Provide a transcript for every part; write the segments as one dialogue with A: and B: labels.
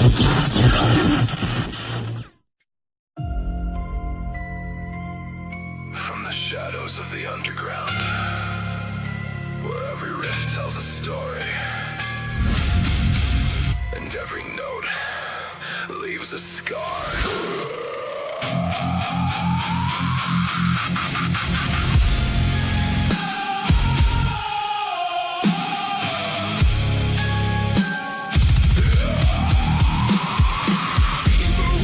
A: From the shadows of the underground, where every rift tells a story, and every note leaves a scar.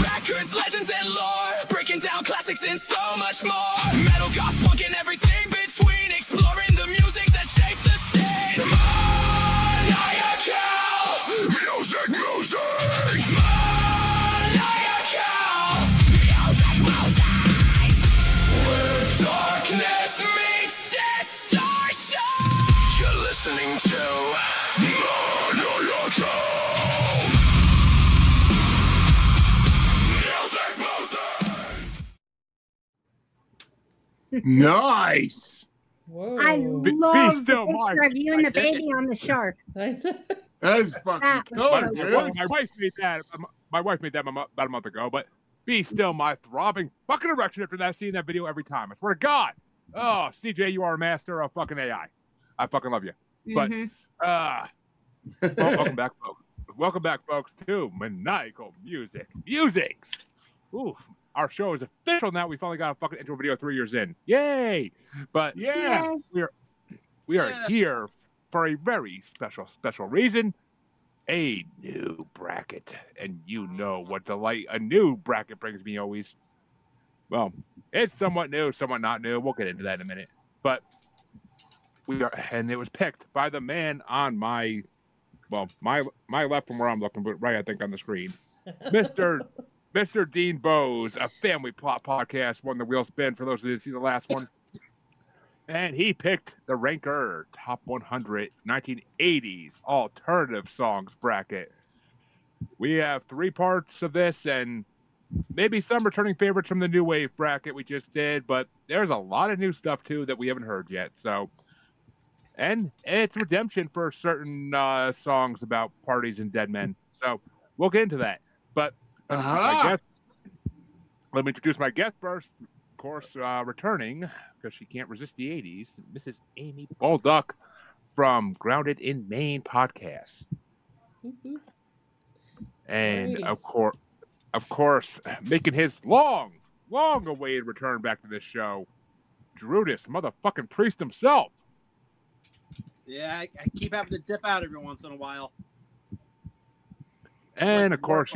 B: Records, legends, and lore, breaking down classics and so much more. Metal, goth, punk, and everything between, exploring the music that shaped the scene. Maniacal Music Musings. Maniacal Music Musings. Where darkness meets distortion.
A: You're listening to Maniacal.
C: Nice.
D: Whoa.
E: I love the
F: still
E: picture
F: mine.
E: of you and the baby on the shark.
C: That's fucking
E: That was
C: cool,
E: so
C: dude.
E: good.
F: My wife made that. My wife made that about a month ago. But be still my throbbing fucking erection after that. Seeing that video every time. I swear to God. Oh, CJ, you are a master of fucking AI. I fucking love you. But welcome back, folks. Welcome back, folks, to Maniacal Music Musings. Ooh, our show is official now. We finally got a fucking intro video 3 years in. Yay! But
C: Yeah.
F: we are here for a very special reason. A new bracket. And you know what delight a new bracket brings me always. Well, it's somewhat new, somewhat not new. We'll get into that in a minute. But and it was picked by the man on my left from where I'm looking, but right, I think, on the screen. Mr. Dean Boese, a family plot podcast, won the wheel spin for those who didn't see the last one. And he picked the Ranker Top 100 1980s Alternative Songs bracket. We have 3 parts of this and maybe some returning favorites from the New Wave bracket we just did, but there's a lot of new stuff, too, that we haven't heard yet. So, and it's redemption for certain songs about parties and dead men. So we'll get into that. But my guest, let me introduce my guest first. Of course, returning, because she can't resist the 80s, Mrs. Amy Bolduc from Grounded in Maine podcast. And of course, making his long-awaited return back to this show, Drewdaspriest himself.
G: Yeah, I keep having to dip out every once in a while.
F: And of course,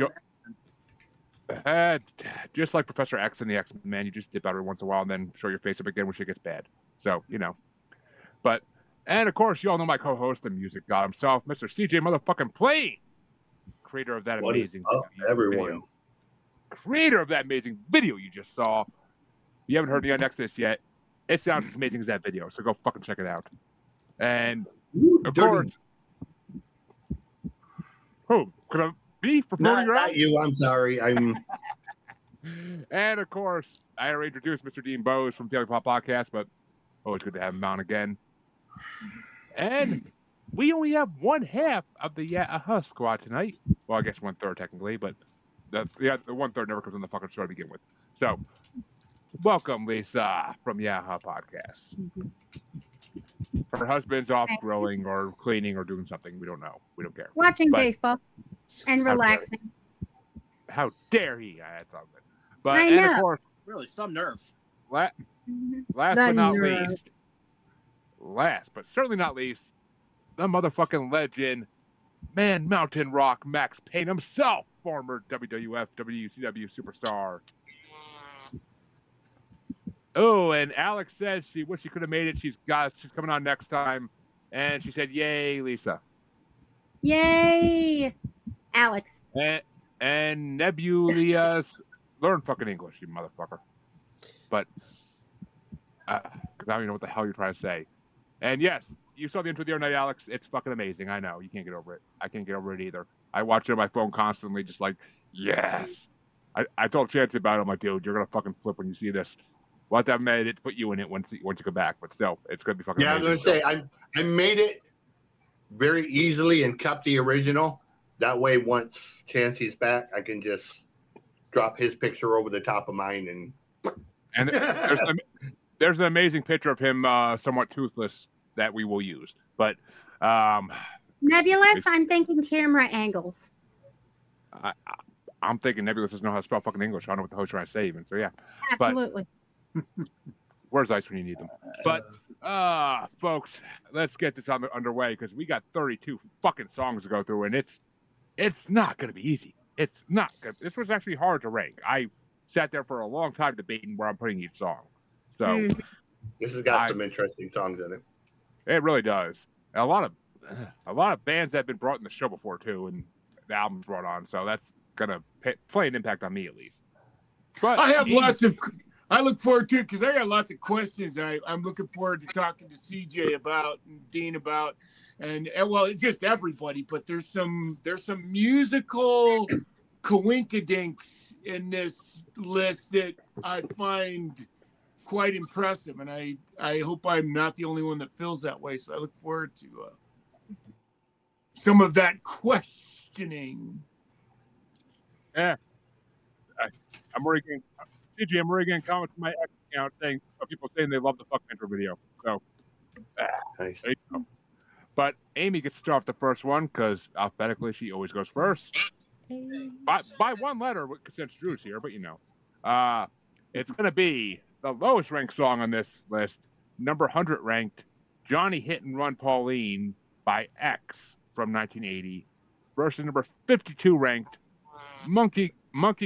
F: just like Professor X and the X-Men, you just dip out every once in a while and then show your face up again when shit gets bad. So, you know. But, and of course, you all know my co-host, the music god himself, Mr. CJ motherfucking Payne, creator of that amazing video. Creator of that amazing video you just saw. If you haven't heard me on Exodus yet, it sounds as amazing as that video, so go fucking check it out. And of course, who could I be for
C: not you? I'm sorry. I'm.
F: And of course, I already introduced Mr. Dean Boese from Daily Pop Podcast, but always good to have him on again. And we only have one half of the squad tonight. Well, I guess 1/3 technically, but the 1/3 never comes on the fucking show to begin with. So, welcome, Lisa from Yaha Podcast. Her husband's off grilling or cleaning or doing something. We don't know. We don't care.
E: Watching baseball and relaxing.
F: How dare he? That's all good. But
E: I
F: and
E: know.
F: of course,
G: Really, some nerve.
F: last but certainly not least, the motherfucking legend, man, Mountain Rock Maxx Payne himself, former WWF, WCW superstar. Oh, and Alex says she wished she could have made it. She's coming on next time, and she said, "Yay, Lisa!"
E: Yay, Alex.
F: And Nebulia's learn fucking English, you motherfucker. But because I don't even know what the hell you're trying to say. And yes, you saw the intro the other night, Alex. It's fucking amazing. I know you can't get over it. I can't get over it either. I watch it on my phone constantly, just like, yes. I told Chance about it. I'm like, dude, you're gonna fucking flip when you see this. We'll have to have made it to put you in it once you come back. But still, it's gonna be fucking.
C: Yeah,
F: amazing.
C: I'm gonna say I made it very easily and kept the original. That way, once Chancey's back, I can just drop his picture over the top of mine.
F: And there's an amazing picture of him somewhat toothless that we will use. But
E: Nebulous, I'm thinking camera angles.
F: I'm thinking Nebulous doesn't know how to spell fucking English. I don't know what the hell's trying to say even. So yeah.
E: Absolutely.
F: But where's ice when you need them? But folks, let's get this underway because we got 32 fucking songs to go through, and it's not going to be easy. It's not good. This was actually hard to rank. I sat there for a long time debating where I'm putting each song. So
C: this has got some interesting songs in it.
F: It really does. A lot of bands have been brought in the show before too, and the album's brought on. So that's gonna play an impact on me at least. But
D: I look forward to it because I got lots of questions. I'm looking forward to talking to CJ about and Dean about, and well, just everybody. But there's some musical coinkydinks in this list that I find quite impressive, and I hope I'm not the only one that feels that way. So I look forward to some of that questioning.
F: Yeah, I'm already getting CJ. I'm already getting comments from my X account saying people saying they love the fuck intro video. So
C: nice.
F: There you go. But Amy gets to start off the first one because alphabetically she always goes first. By one letter since Drew's here, but it's going to be the lowest ranked song on this list, number 100 ranked, Johnny Hit and Run Pauline by X from 1980, versus number 52 ranked, Monkey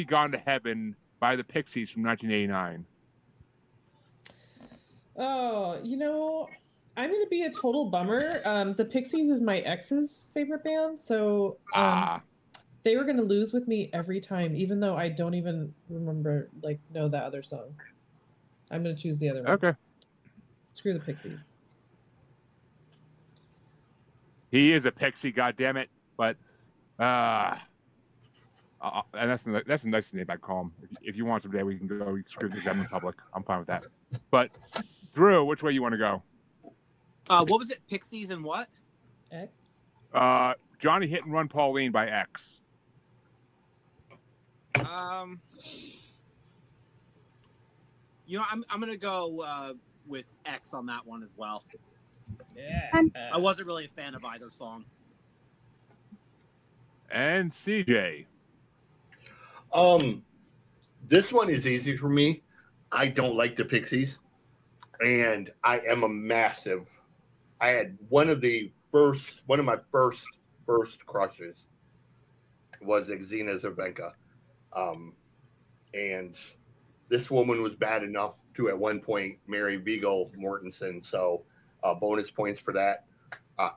F: Gone to Heaven by the Pixies from 1989.
H: Oh, I'm going to be a total bummer. The Pixies is my ex's favorite band, so they were going to lose with me every time, even though I don't even remember, know that other song. I'm going to choose the other one.
F: Okay.
H: Screw the Pixies.
F: He is a Pixie, goddammit. But, and that's a nice name I'd call him. If you want someday, we can go screw them in public. I'm fine with that. But, Drew, which way you want to go?
G: What was it? Pixies and what?
H: X?
F: Johnny Hit and Run Pauline by X.
G: I'm gonna go with X on that one as well.
H: Yeah.
G: I wasn't really a fan of either song.
F: And CJ.
C: This one is easy for me. I don't like the Pixies, and I am a massive. I had one of my first crushes was Xena Zervenka. And this woman was bad enough to at one point marry Viggo Mortensen. So bonus points for that.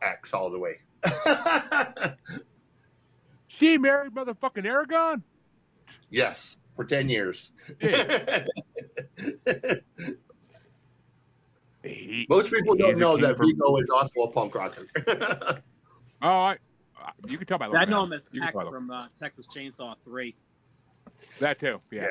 C: X all the way.
F: She married motherfucking Aragon?
C: Yes, for 10 years.
F: Yeah.
C: Most people don't know that Viggo is also a punk rocker.
F: You can tell by
G: I know him as Tex from Texas Chainsaw 3.
F: That too, yeah.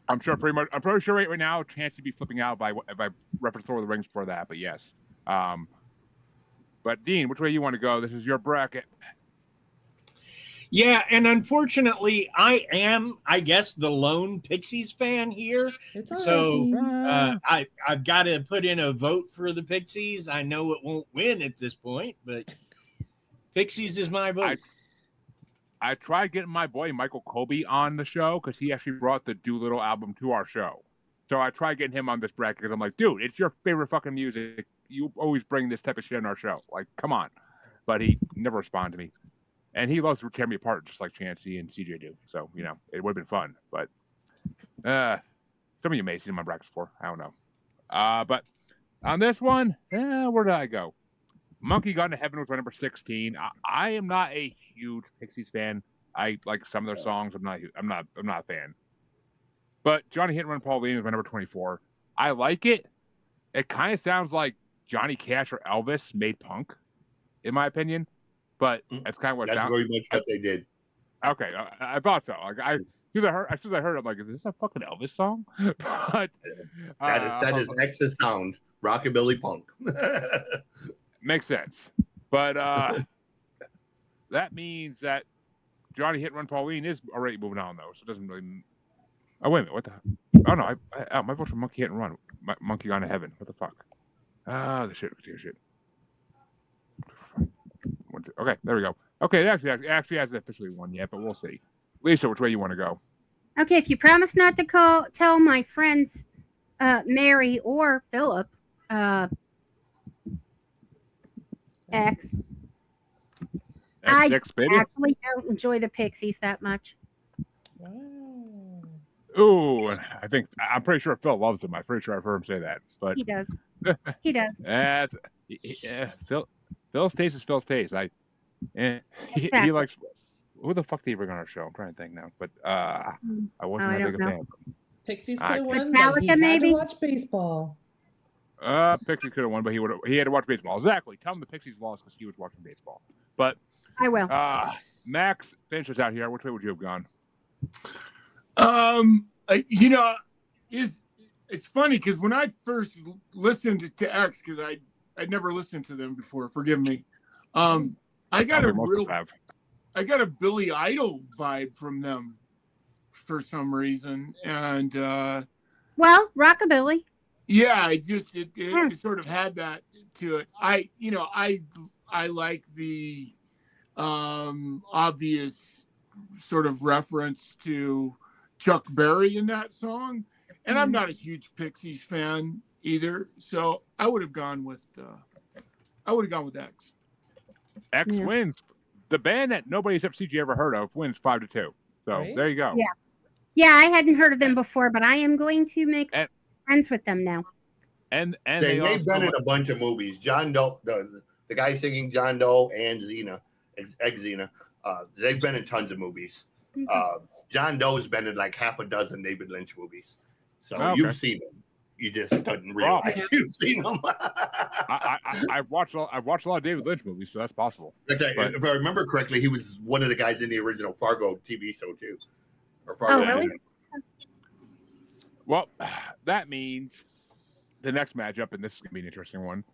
F: I'm pretty sure right now, chance to be flipping out if I reference Lord of the Rings for that, but yes. But Dean, which way you want to go? This is your bracket.
D: Yeah, and unfortunately, I am, I guess, the lone Pixies fan here. So I've got to put in a vote for the Pixies. I know it won't win at this point, but Pixies is my vote.
F: I tried getting my boy Michael Colby on the show because he actually brought the Doolittle album to our show. So I tried getting him on this bracket because I'm like, dude, it's your favorite fucking music. You always bring this type of shit on our show. Like, come on. But he never responded to me. And he loves to tear me apart just like Chancey and CJ do. So, it would have been fun. But some of you may have seen him on brackets before. I don't know. But on this one, where did I go? Monkey Gone to Heaven was my number 16. I am not a huge Pixies fan. I like some of their songs. I'm not a fan. But Johnny Hit and Run Pauline is my number 24. I like it. It kind of sounds like Johnny Cash or Elvis made punk, in my opinion. But that's kind of what it sounds.
C: That's very much what they did.
F: Okay, I thought so. Like as soon as I heard, I'm like, is this a fucking Elvis song? But
C: that is X's sound, rockabilly punk.
F: Makes sense. But that means that Johnny Hit and Run Pauline is already moving on, though, so it doesn't really. Oh, wait a minute. What the? Oh, no. My vote for Monkey Hit and Run. Monkey Gone to Heaven. What the fuck? Ah, the shit. Okay, there we go. Okay, it actually hasn't officially won yet, but we'll see. Lisa, which way you want to go?
E: Okay, if you promise not to tell my friends Mary or Philip, X. I actually don't enjoy the Pixies that much.
F: Ooh, I'm pretty sure Phil loves them. I'm pretty sure I've heard him say that. But
E: he does. He does.
F: Phil's taste is Phil's taste.
E: Exactly.
F: He likes. Who the fuck did he bring on our show? I'm trying to think now, but I wasn't that big a fan.
H: Pixies could have won.
E: Metallica,
H: He had
E: maybe?
H: to watch baseball.
F: Pixies could have won, but he had to watch baseball. Exactly. Tell him the Pixies lost because he was watching baseball. But
E: I will.
F: Max, finish us out here. Which way would you have gone?
D: It's funny because when I first listened to X, because I'd never listened to them before. Forgive me. I got a Billy Idol vibe from them for some reason, and
E: well, rockabilly.
D: Yeah, it sort of had that to it. I like the obvious sort of reference to Chuck Berry in that song, and I'm not a huge Pixies fan either, so I would have gone with X.
F: X wins. The band that nobody except CG ever heard of wins 5-2. So There you go.
E: Yeah, I hadn't heard of them before, but I am going to make friends with them now.
C: And they've been in a bunch of movies. John Doe, the guy singing John Doe and Xena, ex-Xena, they've been in tons of movies.
E: Mm-hmm.
C: John Doe's been in like half a dozen David Lynch movies. So you've seen them. You just didn't realize you've seen them.
F: I've watched a lot of David Lynch movies, so that's possible.
C: If I remember correctly, he was one of the guys in the original Fargo TV show too. Or Fargo.
E: Oh, really?
F: Well, that means the next matchup, and this is going to be an interesting one,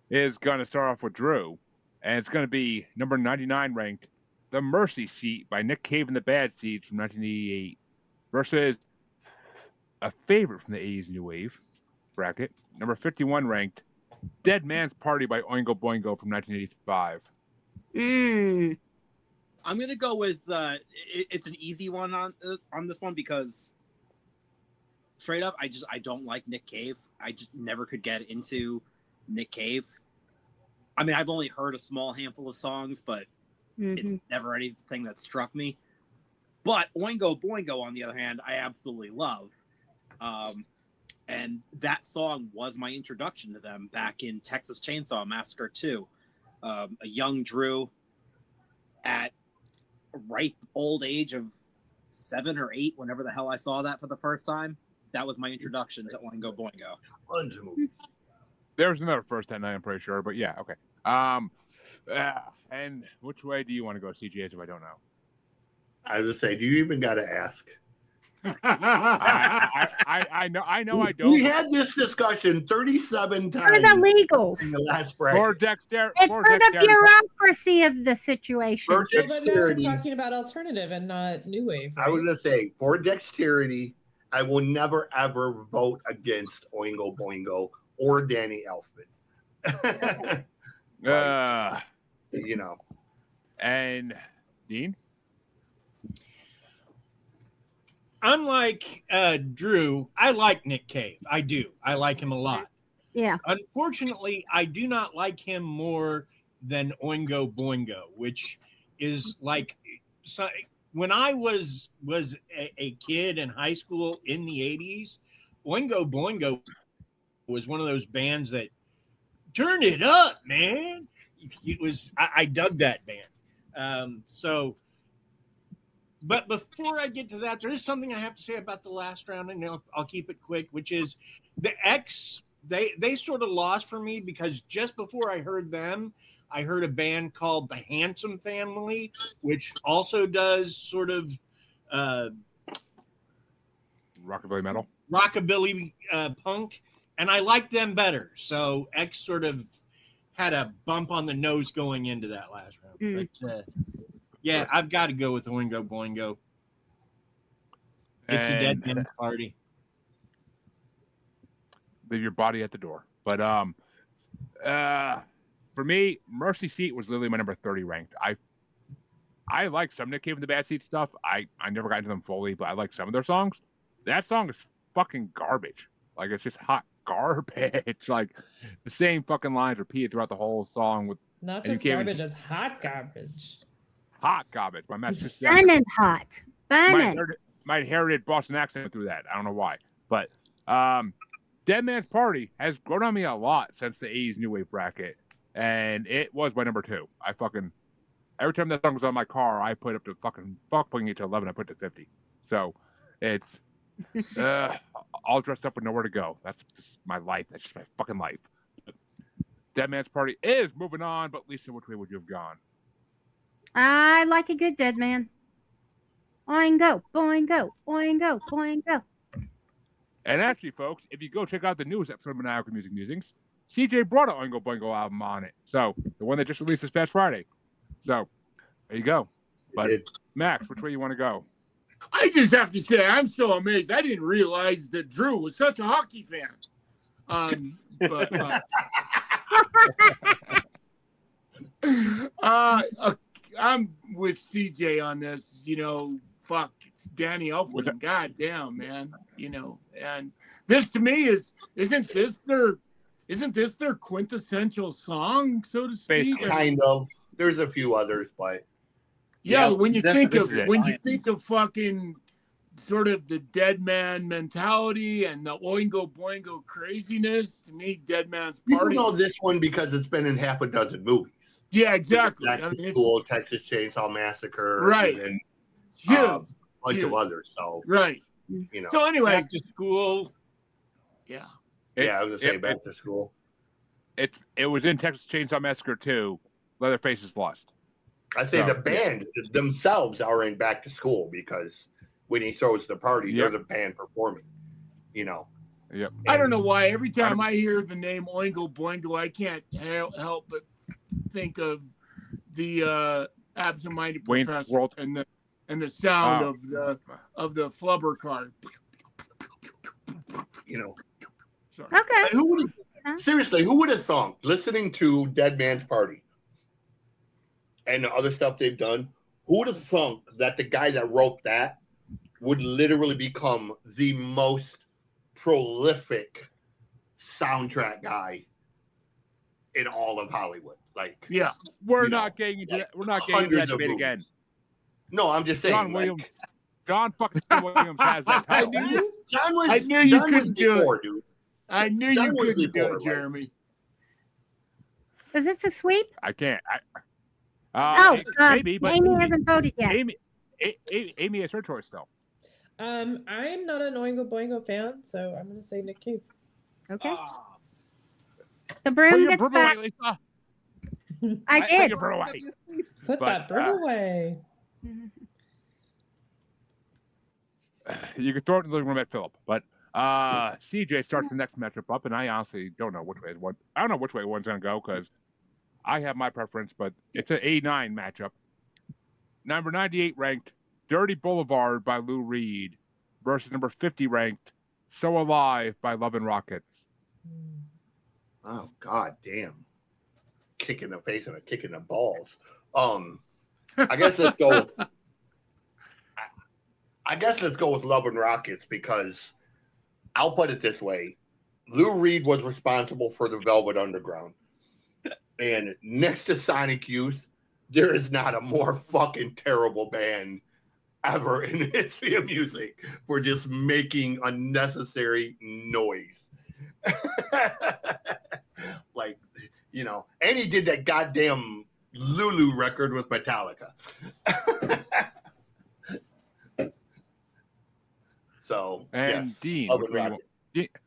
F: is going to start off with Drew, and it's going to be number 99 ranked, The Mercy Seat by Nick Cave and the Bad Seeds from 1988 versus a favorite from the 80s New Wave bracket, number 51 ranked, Dead Man's Party by Oingo Boingo from 1985.
G: I'm going to go with, it's an easy one on this one because straight up, I don't like Nick Cave. I just never could get into Nick Cave. I mean, I've only heard a small handful of songs, but it's never anything that struck me. But Oingo Boingo, on the other hand, I absolutely love. And that song was my introduction to them back in Texas Chainsaw Massacre 2. A young Drew at a ripe old age of 7 or 8, whenever the hell I saw that for the first time. That was my introduction to Oingo Boingo.
F: There's another first that night, I'm pretty sure, but yeah, okay. And which way do you want to go, CGS, if I don't know?
C: I was say, do you even got to ask?
F: I know I don't.
C: We had this discussion 37 times.
E: For the legals.
C: In the last bracket.
F: For dexterity.
E: It's for the bureaucracy of the situation.
C: For dexterity.
H: We're talking about alternative and not new wave. Right?
C: I was going to say, for dexterity, I will never, ever vote against Oingo Boingo or Danny Elfman. You know.
F: And Dean?
I: Unlike Drew, I like Nick Cave. I do. I like him a lot.
E: Yeah.
I: Unfortunately, I do not like him more than Oingo Boingo, which is like when I was a kid in high school in the 80s, Oingo Boingo was one of those bands that turn it up, man. It was I dug that band. But before I get to that, there is something I have to say about the last round, and I'll keep it quick, which is the X. They sort of lost for me because just before I heard them, I heard a band called the Handsome Family, which also does sort of
F: rockabilly metal,
I: rockabilly punk, and I like them better. So X sort of had a bump on the nose going into that last round.
E: Mm.
I: But yeah, I've got to go with Oingo Boingo. It's a dead man's party.
F: Leave your body at the door. But for me, Mercy Seat was literally my number 30 ranked. I like some Nick Cave and the Bad Seed stuff. I never got into them fully, but I like some of their songs. That song is fucking garbage. Like, it's just hot garbage. Like, the same fucking lines repeated throughout the whole song. With
H: Not just garbage, it's hot garbage.
F: Hot garbage. My master.
E: Burning hot. Burning.
F: My inherited Boston accent through that. I don't know why. But Dead Man's Party has grown on me a lot since the 80s New Wave bracket. And it was my number 2. Every time that song was on my car, I put up to putting it to 11, I put it to 50. So it's all dressed up with nowhere to go. That's just my life. That's just my fucking life. Dead Man's Party is moving on, but Lisa, which way would you have gone?
E: I like a good Dead Man. Oingo, boingo, oingo, boingo.
F: And actually, folks, if you go check out the newest episode of Maniacal Music Musings, CJ brought an Oingo Boingo album on it. So the one that just released this past Friday. So there you go. But Max, which way you want to go?
D: I just have to say, I'm so amazed. I didn't realize that Drew was such a hockey fan. I'm with CJ on this. You know, fuck, it's Danny Elfman. God damn, man. You know, and this to me isn't this their quintessential song, so to speak?
C: Kind of. There's a few others, but
D: yeah, when you think of fucking sort of the Dead Man mentality and the Oingo Boingo craziness, to me, Dead Man's Party.
C: People know this one because it's been in half a dozen movies.
D: Yeah, exactly.
C: School, Texas Chainsaw Massacre,
D: right?
C: And
D: a
C: bunch of others. So
D: right,
C: you know.
D: So anyway,
I: Back to School.
D: Yeah.
C: I was gonna say Back to School.
F: It was in Texas Chainsaw Massacre 2. Leatherface's Lust.
C: I say the band themselves are in Back to School because when he throws the party, they're the band performing. You know.
F: Yep.
D: I don't know why. Every time I hear the name Oingo Boingo, I can't help but think of the absent-minded professor and the sound of the flubber car.
C: You know.
E: Sorry.
C: Okay. Seriously, who would have thought listening to Dead Man's Party and the other stuff they've done? Who would have thought that the guy that wrote that would literally become the most prolific soundtrack guy in all of Hollywood? Like,
F: yeah, we're not getting into that. We're not getting into that debate again.
C: No, I'm just saying.
F: John fucking Williams has that title.
D: I knew you couldn't do it, dude. I knew you couldn't do it, Jeremy.
E: Is this a sweep?
F: I can't.
E: Maybe, but Amy hasn't voted yet.
F: Amy has her choice still.
H: I'm not an Oingo Boingo fan, so I'm going to say Nick Cave.
E: Okay. The broom gets back. I did.
H: Put that broom away.
F: You can throw it in the living room at Philip, but CJ starts the next matchup up, and I honestly don't know which way one. I don't know which way one's going to go because I have my preference, but it's an 89 matchup. Number 98 ranked Dirty Boulevard by Lou Reed versus number 50 ranked So Alive by Love and Rockets.
C: Oh, god damn. Kick in the face and a kick in the balls. I guess let's go. I guess let's go with Love and Rockets because I'll put it this way. Lou Reed was responsible for the Velvet Underground. And next to Sonic Youth, there is not a more fucking terrible band ever in the history of music for just making unnecessary noise. Like, you know, and he did that goddamn Lulu record with Metallica. So,
F: and
C: yes,
F: Dean,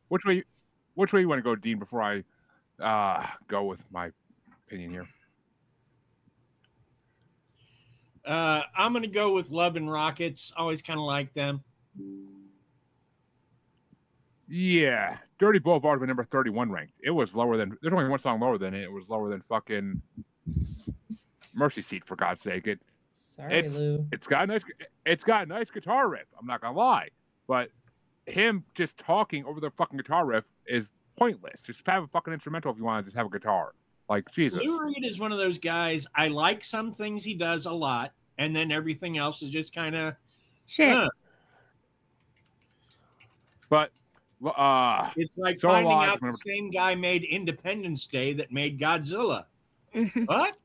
F: which way you want to go, Dean, before I go with my opinion here?
I: I'm going to go with Love and Rockets. Always kind of like them.
F: Yeah, Dirty Boulevard was number 31 ranked. It was lower than. There's only one song lower than it. It was lower than fucking Mercy Seat, for God's sake.
H: Sorry, Lou.
F: It's got a nice guitar riff. I'm not gonna lie, but him just talking over the fucking guitar riff is pointless. Just have a fucking instrumental if you want to just have a guitar. Like, Jesus.
I: Lou Reed is one of those guys. I like some things he does a lot, and then everything else is just kind of
E: shit.
F: But
I: it's like finding out the same guy made Independence Day that made Godzilla. What?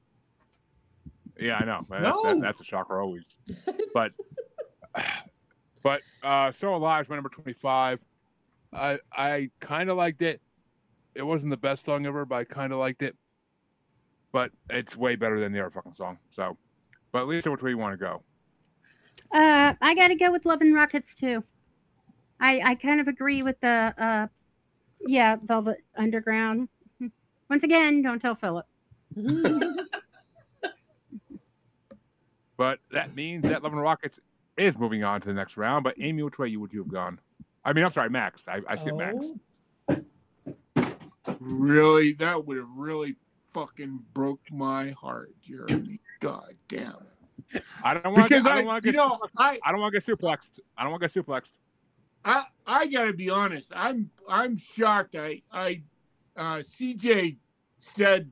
F: Yeah, I know.
I: No.
F: That's a shocker always. But So Alive was number 25. I kind of liked it. It wasn't the best song ever, but I kind of liked it. But it's way better than the other fucking song. So, but Lisa, which way you want to go?
E: I got to go with Love and Rockets too. I kind of agree with the Velvet Underground. Once again, don't tell Philip.
F: But that means that Love and Rockets is moving on to the next round. But Amy, which way would you have gone? I mean, I'm sorry, Maxx. I skipped Maxx.
D: Really? That would have really fucking broke my heart, Jeremy. God damn it.
F: I don't want to get suplexed.
D: I gotta be honest. I'm shocked. CJ said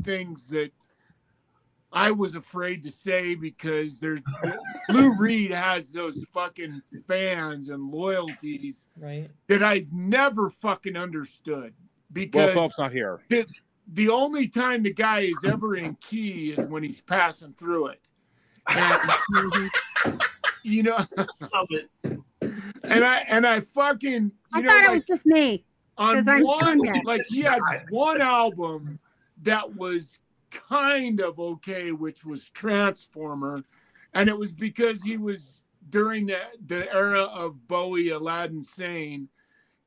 D: things that I was afraid to say because Lou Reed has those fucking fans and loyalties that I've never fucking understood. Because
F: Philip's not here.
D: The only time the guy is ever in key is when he's passing through it. And, you know,
C: love it.
D: And I fucking,
E: I thought it was just me.
D: On one, like he had one album that was kind of okay, which was Transformer, and it was because he was during the era of Bowie, Aladdin Sane,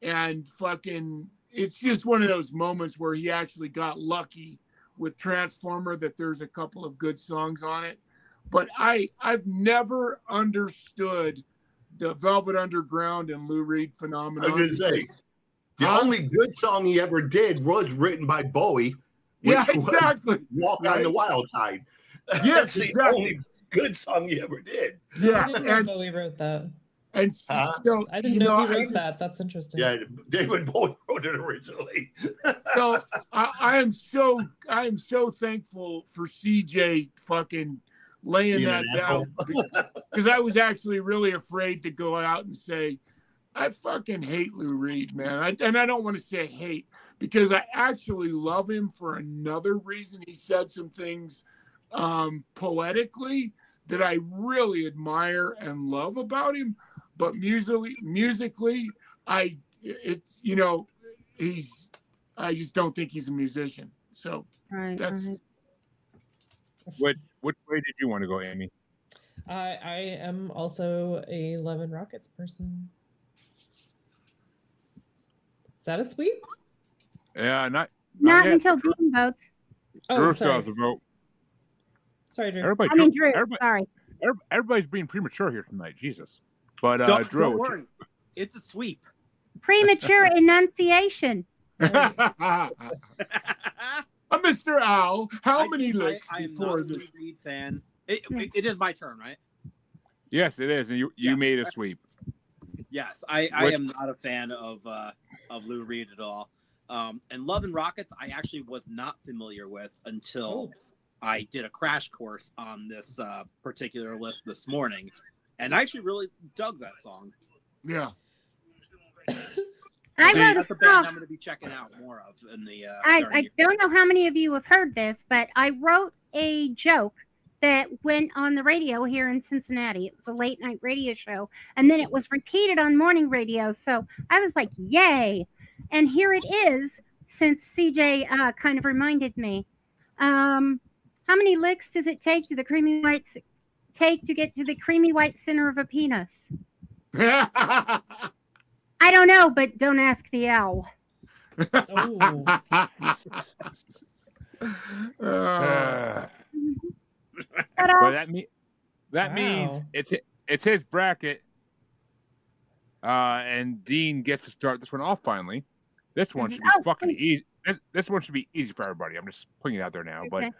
D: and fucking, it's just one of those moments where he actually got lucky with Transformer that there's a couple of good songs on it. But I've never understood the Velvet Underground and Lou Reed phenomenon.
C: I was gonna say, the only good song he ever did was written by Bowie.
D: Yeah, exactly.
C: Walk on the Wild Side.
D: Yes,
C: That's
D: exactly.
C: the only good song he ever did.
D: Yeah,
H: I didn't know Bowie wrote that.
D: And so
H: I didn't know he wrote that. That's interesting.
C: Yeah, David Bowie wrote it originally.
D: So I am so thankful for CJ fucking laying that down, because I was actually really afraid to go out and say I fucking hate Lou Reed, man. And I don't want to say hate, because I actually love him for another reason. He said some things poetically that I really admire and love about him. But musically, I just don't think he's a musician. So that's
F: Which way did you want to go, Amy?
H: I am also a Love and Rockets person. Is that a sweep?
F: Yeah, not
E: Not until Dean votes.
H: Oh,
F: Drew
H: sorry.
F: still has a vote.
H: Sorry, Drew.
E: Drew. Sorry.
F: Everybody's being premature here tonight. Jesus. But
G: Don't
F: Drew,
G: worry. It's a sweep.
E: Premature enunciation.
D: Mr. Owl, how many licks
G: I am
D: before
G: not a
D: this?
G: Lou Reed fan. It is my turn, right?
F: yes, it is, and you made a sweep.
G: Yes, I am not a fan of Lou Reed at all. And Love and Rockets, I actually was not familiar with until I did a crash course on this particular list this morning, and I actually really dug that song.
D: Yeah.
E: I wrote
G: That's
E: a
G: a band
E: song.
G: I'm going to be checking out more of in the.
E: I don't know how many of you have heard this, but I wrote a joke that went on the radio here in Cincinnati. It was a late night radio show, and then it was repeated on morning radio. So I was like, yay. And here it is, since CJ kind of reminded me. How many licks does it take to get to the creamy white center of a penis? I don't know, but don't ask the owl.
F: But that means it's his bracket. And Dean gets to start this one off finally. This one should be fucking easy. This one should be easy for everybody. I'm just putting it out there now. Okay. But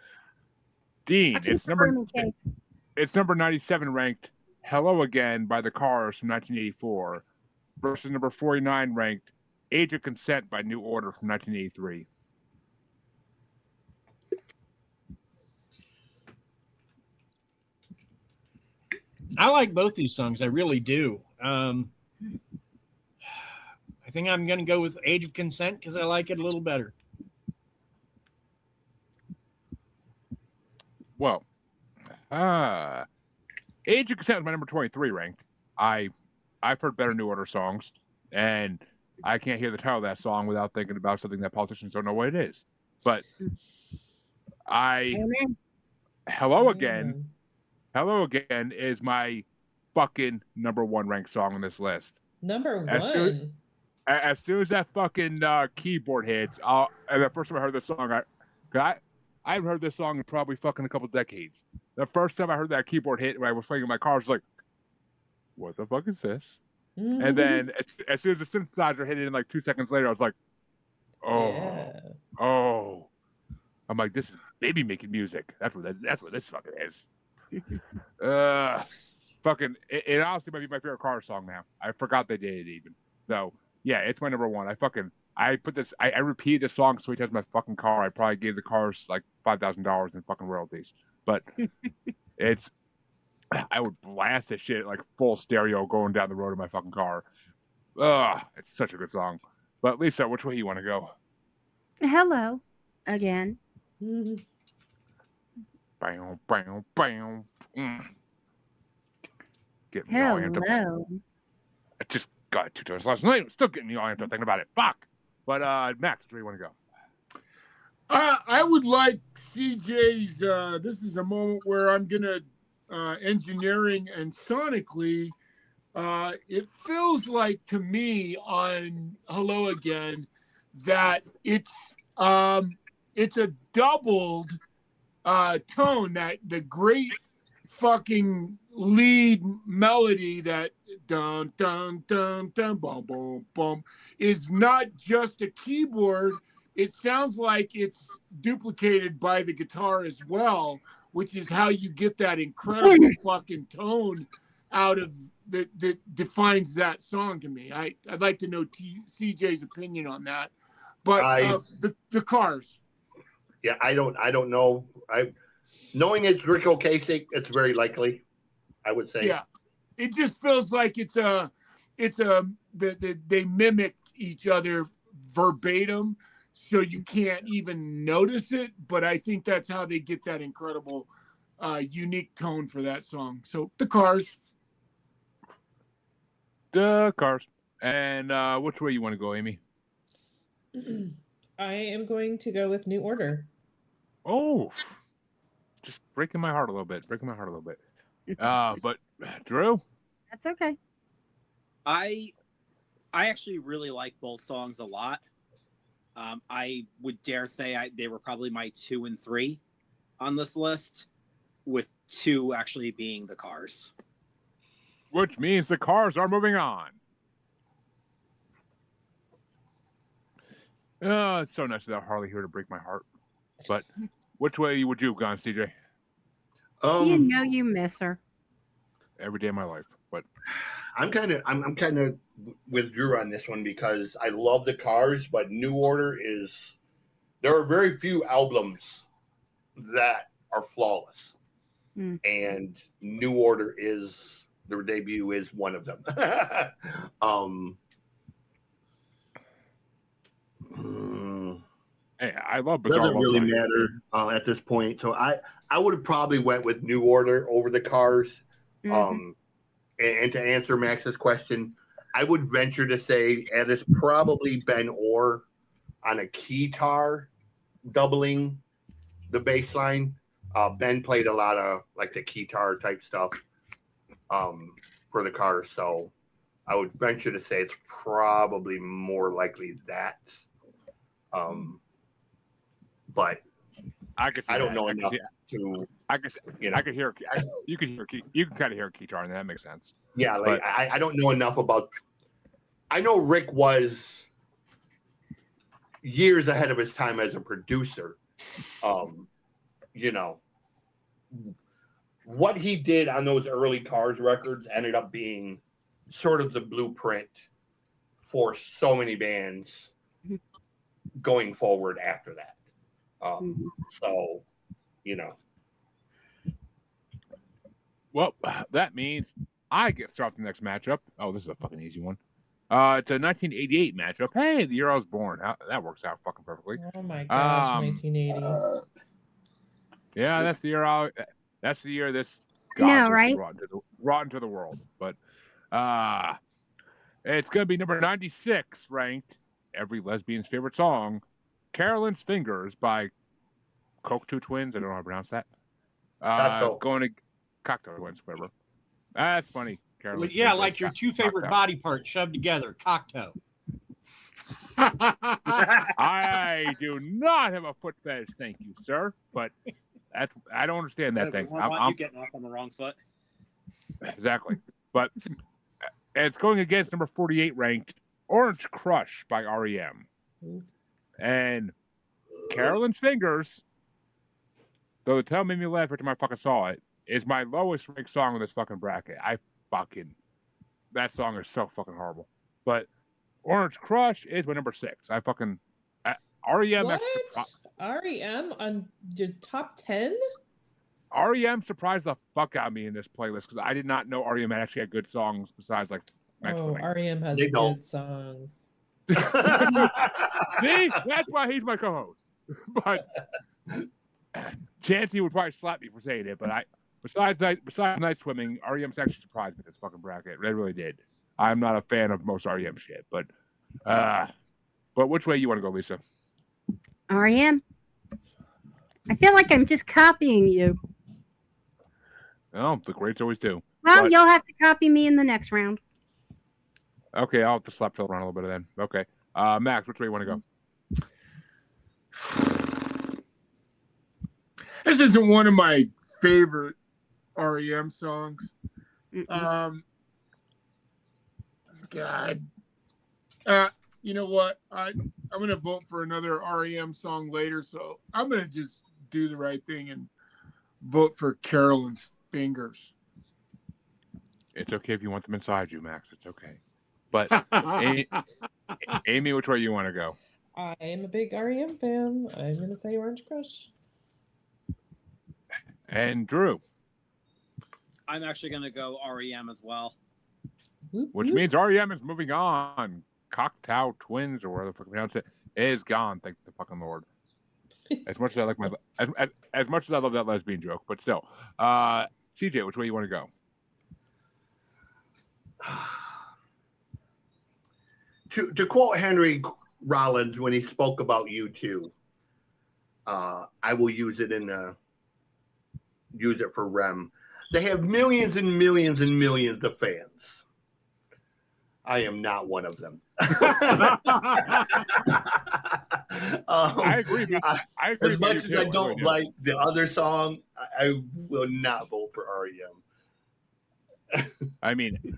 F: Dean, it's number 97 ranked "Hello Again" by the Cars from 1984 versus number 49 ranked "Age of Consent" by New Order from 1983.
I: I like both these songs. I really do. I think I'm going to go with "Age of Consent" because I like it a little better.
F: Well, "Age of Consent" is my number 23 ranked. I've heard better New Order songs, and I can't hear the title of that song without thinking about something that politicians don't know what it is. But Hello Again is my fucking number 1 ranked song on this list.
H: Number 1?
F: As soon as that fucking keyboard hits, and the first time I heard this song, I haven't heard this song in probably fucking a couple decades. The first time I heard that keyboard hit when I was playing in my car, I was like, what the fuck is this? Mm-hmm. And then as soon as the synthesizer hit it in like 2 seconds later, I was like, oh. I'm like, this is baby making music. That's what this fucking is. Fucking, it honestly might be my favorite car song now. I forgot they did it even. So, yeah, it's my number 1. I repeated this song so many times in my fucking car. I probably gave the Cars like $5,000 in fucking royalties. But I would blast this shit like full stereo going down the road in my fucking car. It's such a good song. But Lisa, which way you want to go?
E: Hello Again.
F: Bam, bam, bam. Get me all amped up. I just got 2 times last night. I'm still getting me all amped up thinking about it. Fuck. But Max, where do you want to go?
D: I would like CJ's. This is a moment where I'm gonna engineering and sonically. It feels like to me on Hello Again that it's a doubled tone, that the great fucking lead melody that dun dun dun dun boom boom boom is not just a keyboard. It sounds like it's duplicated by the guitar as well, which is how you get that incredible fucking tone out of that defines that song to me. I'd like to know CJ's opinion on that. But the Cars.
C: Yeah, I don't know. Knowing it's Rick Ocasek, it's very likely, I would say.
D: Yeah, it just feels like they mimicked each other verbatim, so you can't even notice it. But I think that's how they get that incredible, unique tone for that song. So the Cars.
F: The Cars. And which way you want to go, Amy?
H: I am going to go with New Order.
F: Oh, just breaking my heart a little bit. But Drew?
E: That's okay.
G: I actually really like both songs a lot. I would dare say they were probably my 2 and 3 on this list, with 2 actually being the Cars.
F: Which means the Cars are moving on. It's so nice without Harley here to break my heart. But which way would you have gone, CJ?
E: You know you miss her
F: every day of my life. But
C: I'm kind of with Drew on this one because I love the Cars, but New Order there are very few albums that are flawless, and New Order their debut is one of them.
F: Hey, I love
C: Bizarre. Doesn't really matter at this point. So I would have probably went with New Order over the Cars. And to answer Max's question, I would venture to say it is probably Ben Orr on a keytar doubling the bass line. Ben played a lot of like the keytar type stuff for the Cars. So I would venture to say it's probably more likely that. But
F: I don't
C: know enough to.
F: I can hear. You can kind of hear a keytar, and that makes sense.
C: Yeah, like I don't know enough about I know Rick was years ahead of his time as a producer. You know, what he did on those early Cars records ended up being sort of the blueprint for so many bands going forward after that. So, you know.
F: Well, that means I get to start the next matchup. Oh, this is a fucking easy one. It's a 1988 matchup. Hey, the year I was born. That works out fucking perfectly.
H: Oh my gosh, 1980.
F: Yeah, that's the year. That's the year this
E: No, right?
F: brought into the world. But it's gonna be number 96 ranked. Every lesbian's favorite song, "Carolyn's Fingers" by Cocteau Twins. I don't know how to pronounce that. Going to Cocteau Twins, whatever. That's funny.
I: Well, yeah, like your two favorite body parts shoved together. Cocteau.
F: I do not have a foot fetish, thank you, sir. But I don't understand that thing.
G: I'm getting off on the wrong foot.
F: Exactly. But it's going against number 48 ranked "Orange Crush" by REM. And Carolyn's Fingers, though the title made me laugh every time I fucking saw it, is my lowest ranked song in this fucking bracket. That song is so fucking horrible. But "Orange Crush" is my number 6. REM.
H: What? REM on your top 10?
F: REM surprised the fuck out of me in this playlist because I did not know REM actually had good songs besides like.
H: REM has good songs.
F: See, that's why he's my co-host. But Chancey would probably slap me for saying it, but besides Night Swimming, REM's actually surprised me this fucking bracket. They really did. I'm not a fan of most REM shit, but which way you want to go, Lisa?
E: REM. I feel like I'm just copying you.
F: Oh, the greats always do.
E: Well, you'll have to copy me in the next round.
F: Okay, I'll have to slap Phil around a little bit then. Okay. Max, which way you want to go?
D: This isn't one of my favorite REM songs. God. You know what? I'm going to vote for another REM song later, so I'm going to just do the right thing and vote for Carolyn's Fingers.
F: It's okay if you want them inside you, Max. It's okay. But Amy, which way you want to go?
H: I am a big REM fan. I'm going to say Orange Crush.
F: And Drew?
G: I'm actually going to go REM as well.
F: Which means REM is moving on. Cocteau Twins, or whatever the fuck you pronounce it, is gone. Thank the fucking Lord. As much as I like as much as I love that lesbian joke, but still. CJ, which way you want to go?
C: To quote Henry Rollins when he spoke about U2, I will use it for REM. They have millions and millions and millions of fans. I am not one of them.
F: I agree. I agree.
C: As much as I don't like the other song, I will not vote for REM.
F: I mean,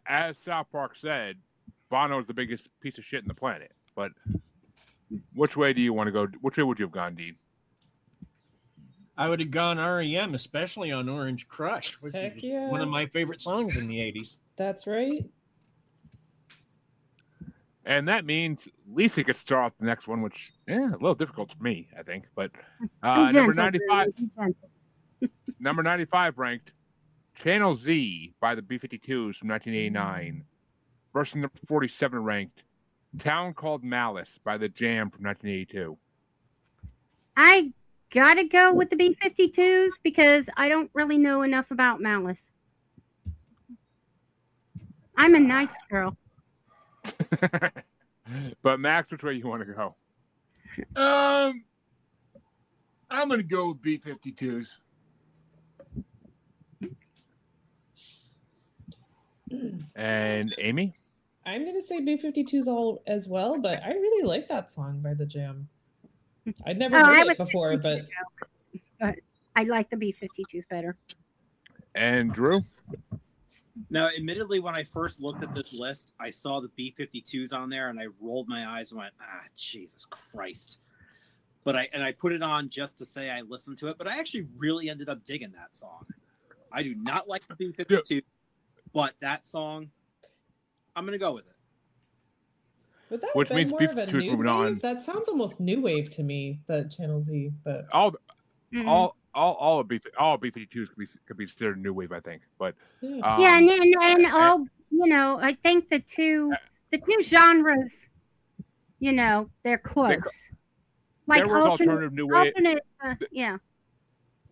F: as South Park said, Bono is the biggest piece of shit in the planet. But which way do you want to go? Which way would you have gone, Dean?
I: I would have gone REM, especially on Orange Crush, which is one of my favorite songs in the 80s.
H: That's right.
F: And that means Lisa gets to start off the next one, which a little difficult for me, I think. But number 95, number 95 ranked, Channel Z by the B-52s from 1989. Versus number 47 ranked, Town Called Malice by the Jam from 1982.
E: I gotta go with the B-52s because I don't really know enough about Malice. I'm a nice girl.
F: But Max, which way you want to go?
D: I'm gonna go with B-52s.
F: And Amy?
H: I'm gonna say B-52s all as well, but I really like that song by the Jam. I'd never heard it before, but
E: I like the B-52s better.
F: And Drew?
G: Now, admittedly, when I first looked at this list, I saw the B-52s on there, and I rolled my eyes and went, Jesus Christ. But I put it on just to say I listened to it, but I actually really ended up digging that song. I do not like the B-52, but that song, I'm going to go with it.
H: Would that
F: Which
H: have
F: means
H: been more of a
F: B-52 is
H: new
F: moving
H: wave?
F: on.
H: That sounds almost new wave to me, the Channel Z, but
F: All of B-52s could be considered new wave, I think. But
E: yeah, and all I think the two genres, they're close.
F: There was alternative new wave.
E: Yeah.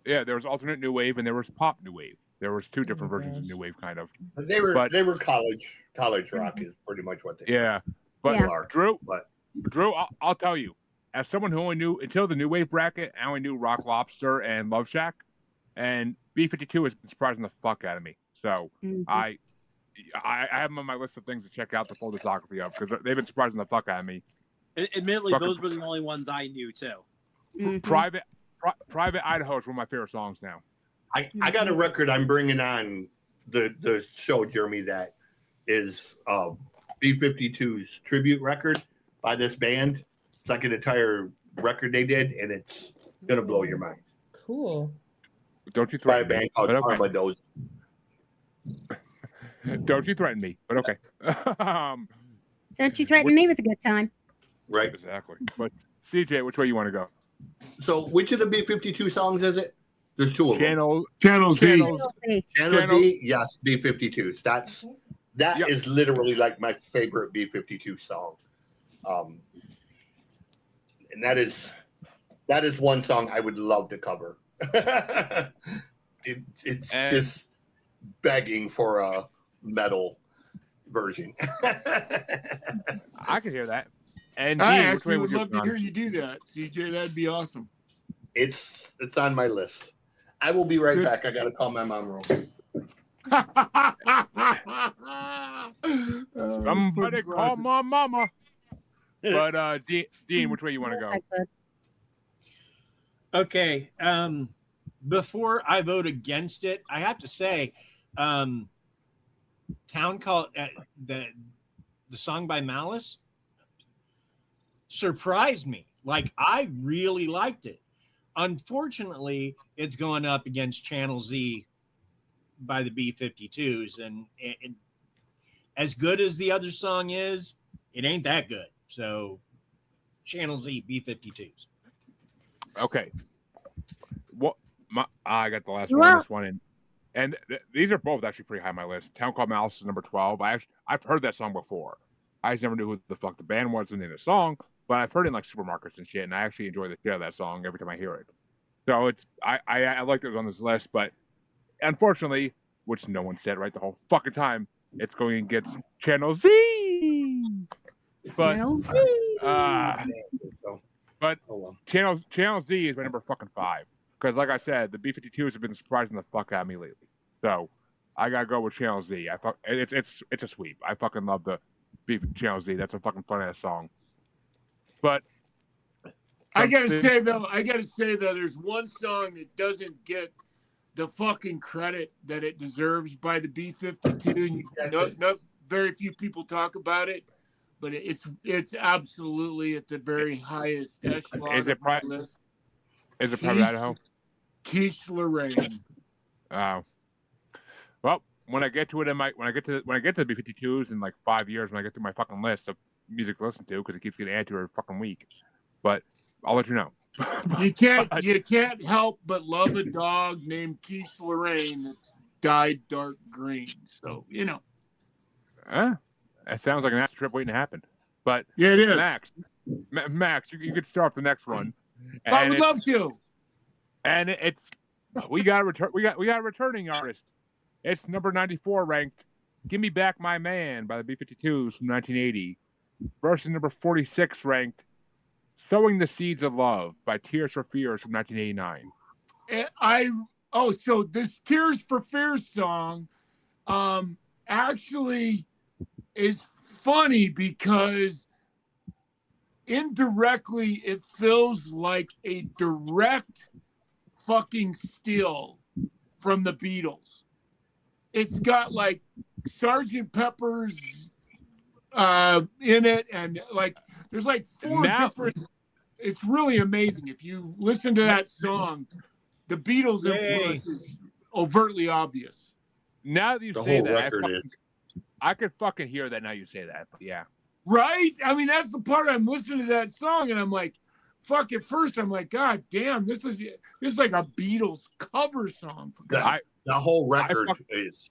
F: Yeah, there was alternate new wave and there was pop new wave. There was two different versions of new wave, kind of.
C: They were college rock is pretty much what they
F: are. But
C: Drew,
F: I'll tell you, as someone who only knew until the new wave bracket, I only knew Rock Lobster and Love Shack, and B-52 has been surprising the fuck out of me. So I have them on my list of things to check out the full discography of because they've been surprising the fuck out of me.
G: Admittedly, those were the only ones I knew too.
F: Private Idaho is one of my favorite songs now.
C: I got a record I'm bringing on the show, Jeremy, that is B-52's tribute record by this band. It's like an entire record they did, and it's gonna blow your mind.
H: Cool.
F: Don't you
C: threaten me? By a band called Armadillo.
F: Don't you threaten me? But okay.
E: Don't you threaten me with a good time?
C: Right.
F: Exactly. But CJ, which way you want to go?
C: So, which of the B-52 songs is it? There's two of them.
D: Channel Z.
C: Channel Z. Yes, B-52s. That is literally like my favorite B-52 song. And that is one song I would love to cover. It's just begging for a metal version.
F: I can hear that. And
D: I actually would love to hear you do that, CJ. That'd be awesome.
C: It's on my list. I will be right back. I got to call my mom real quick.
F: Somebody call my mama. But Dean, which way you want to go?
I: Okay. Before I vote against it, I have to say, Town Call the song by Malice surprised me. Like, I really liked it. Unfortunately, it's going up against Channel Z by the B-52s, and as good as the other song is, it ain't that good. So, Channel Z, B-52s.
F: Okay. What? I got the last one on this one, and these are both actually pretty high on my list. Town Called Malice is number 12. I've heard that song before. I just never knew who the fuck the band was when they did the song, but I've heard it in like supermarkets and shit, and I actually enjoy the shit out of that song every time I hear it. So I like that it was on this list, but unfortunately, which no one said right the whole fucking time, it's going against Channel Z. But Channel Z is my number fucking 5 because, like I said, the B-52s have been surprising the fuck out of me lately. So I gotta go with Channel Z. It's a sweep. I fucking love the Channel Z. That's a fucking fun ass song. But
D: I gotta say though, there's one song that doesn't get the fucking credit that it deserves by the B-52. And very few people talk about it, but it's absolutely at the very highest echelon
F: of my list. Is it Private Idaho?
D: Quiche Lorraine.
F: Oh. Well, when I get to it, when I get to the B-52s in like 5 years, when I get through my fucking list of music to listen to, because it keeps getting added to every fucking week. But I'll let you know.
D: You can't help but love a dog named Quiche Lorraine that's dyed dark green. So
F: It sounds like an acid trip waiting to happen. But
D: yeah, it is.
F: Max, you could start the next one.
D: I would love to.
F: And we got a returning artist. It's number 94 ranked. Give Me Back My Man by the B-52s from 1980. Versus number 46 ranked. Sowing the Seeds of Love by Tears for Fears from 1989.
D: So this Tears for Fears song actually is funny because indirectly it feels like a direct fucking steal from the Beatles. it's got like Sergeant Pepper's in it, and like there's like four different. It's really amazing. If you listen to that song, the Beatles influence is overtly obvious.
F: Now that you
C: The
F: say
C: whole
F: that,
C: record
F: I could fucking hear that now you say that. But yeah.
D: Right? I mean, that's the part I'm listening to that song, and I'm like, fuck. At first, I'm like, God damn, this is like a Beatles cover song.
C: The whole record is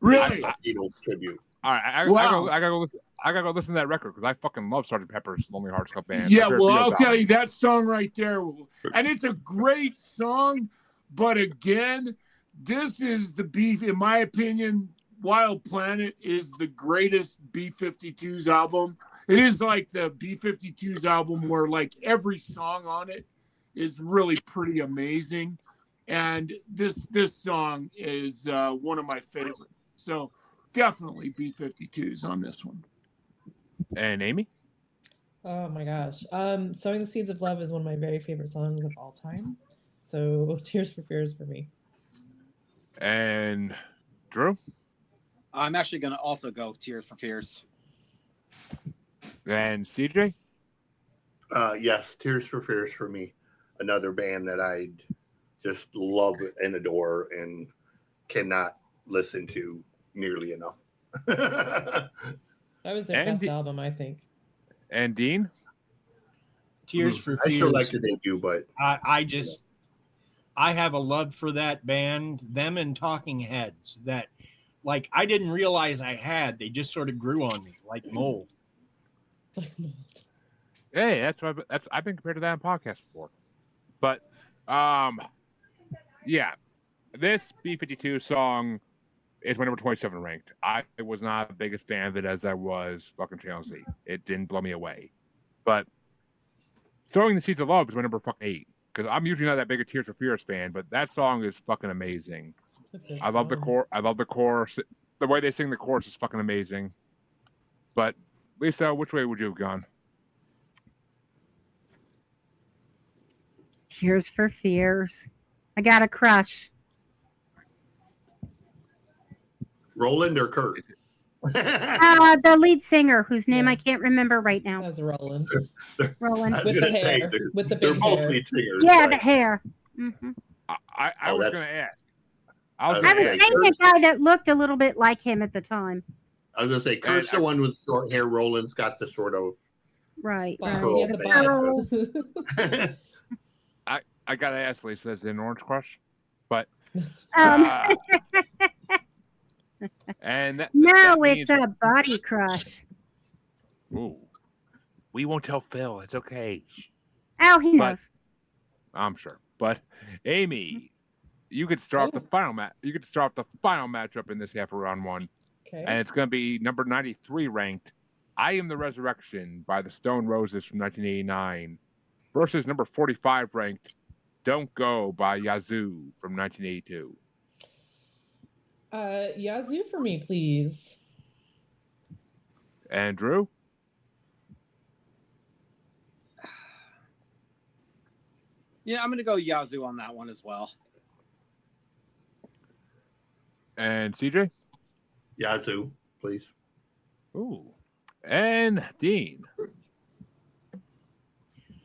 D: really
C: a Beatles tribute.
F: All right, I gotta go listen to that record because I fucking love Sgt. Pepper's Lonely Hearts Club Band.
D: Yeah, well, I'll tell you that song right there, and it's a great song. But again, this is the beef, in my opinion. Wild Planet is the greatest B-52s album. It is like the B-52s album where like every song on it is really pretty amazing, and this song is one of my favorites. So definitely B-52s on this one.
F: And Amy?
H: Oh my gosh. Sowing the Seeds of Love is one of my very favorite songs of all time. So Tears for Fears for me.
F: And Drew?
G: I'm actually going to also go Tears for Fears.
F: And CJ?
C: Yes, Tears for Fears for me. Another band that I just love and adore and cannot listen to nearly enough.
H: That was their best album, I think.
F: And Dean?
I: Tears for Fears.
C: I still like the debut, but
I: I have a love for that band, them and Talking Heads, that like I didn't realize I had. They just sort of grew on me like mold.
F: Hey, I've been compared to that on podcast before. But yeah, this B-52 song is my number 27 ranked. I was not the biggest fan of it as I was fucking Channel Z. It didn't blow me away. But Sowing the Seeds of Love is my number fucking 8. Because I'm usually not that big a Tears for Fears fan, but that song is fucking amazing. I love the chorus. The way they sing the chorus is fucking amazing. But Lisa, which way would you have gone?
E: Tears for Fears. I got a crush.
C: Roland or Kurt?
E: The lead singer, whose name I can't remember right now.
H: That's Roland.
E: Roland
H: with the hair. With the big
C: both
H: hair.
C: lead singers.
E: Yeah,
C: but
E: the hair. Mm-hmm.
F: I was going to ask.
E: I was thinking a guy that looked a little bit like him at the time.
C: I was going to say, Kurt's the one with short hair. Roland's got the sort of
E: right.
C: curl
H: He has a bob.
F: I got to ask Lisa, is it an Orange Crush? But and
E: it's a body crush.
F: Ooh, we won't tell Phil. It's okay.
E: Oh, he knows.
F: I'm sure. But Amy, you could start the final match. You could start the final matchup in this half of round one, and it's going to be number 93 ranked. I Am the Resurrection by the Stone Roses from 1989 versus number 45 ranked Don't Go by Yazoo from 1982.
H: Yazoo for me, please.
F: And Drew?
G: Yeah, I'm going to go Yazoo on that one as well.
F: And CJ?
C: Yazoo, please.
F: Ooh. And Dean?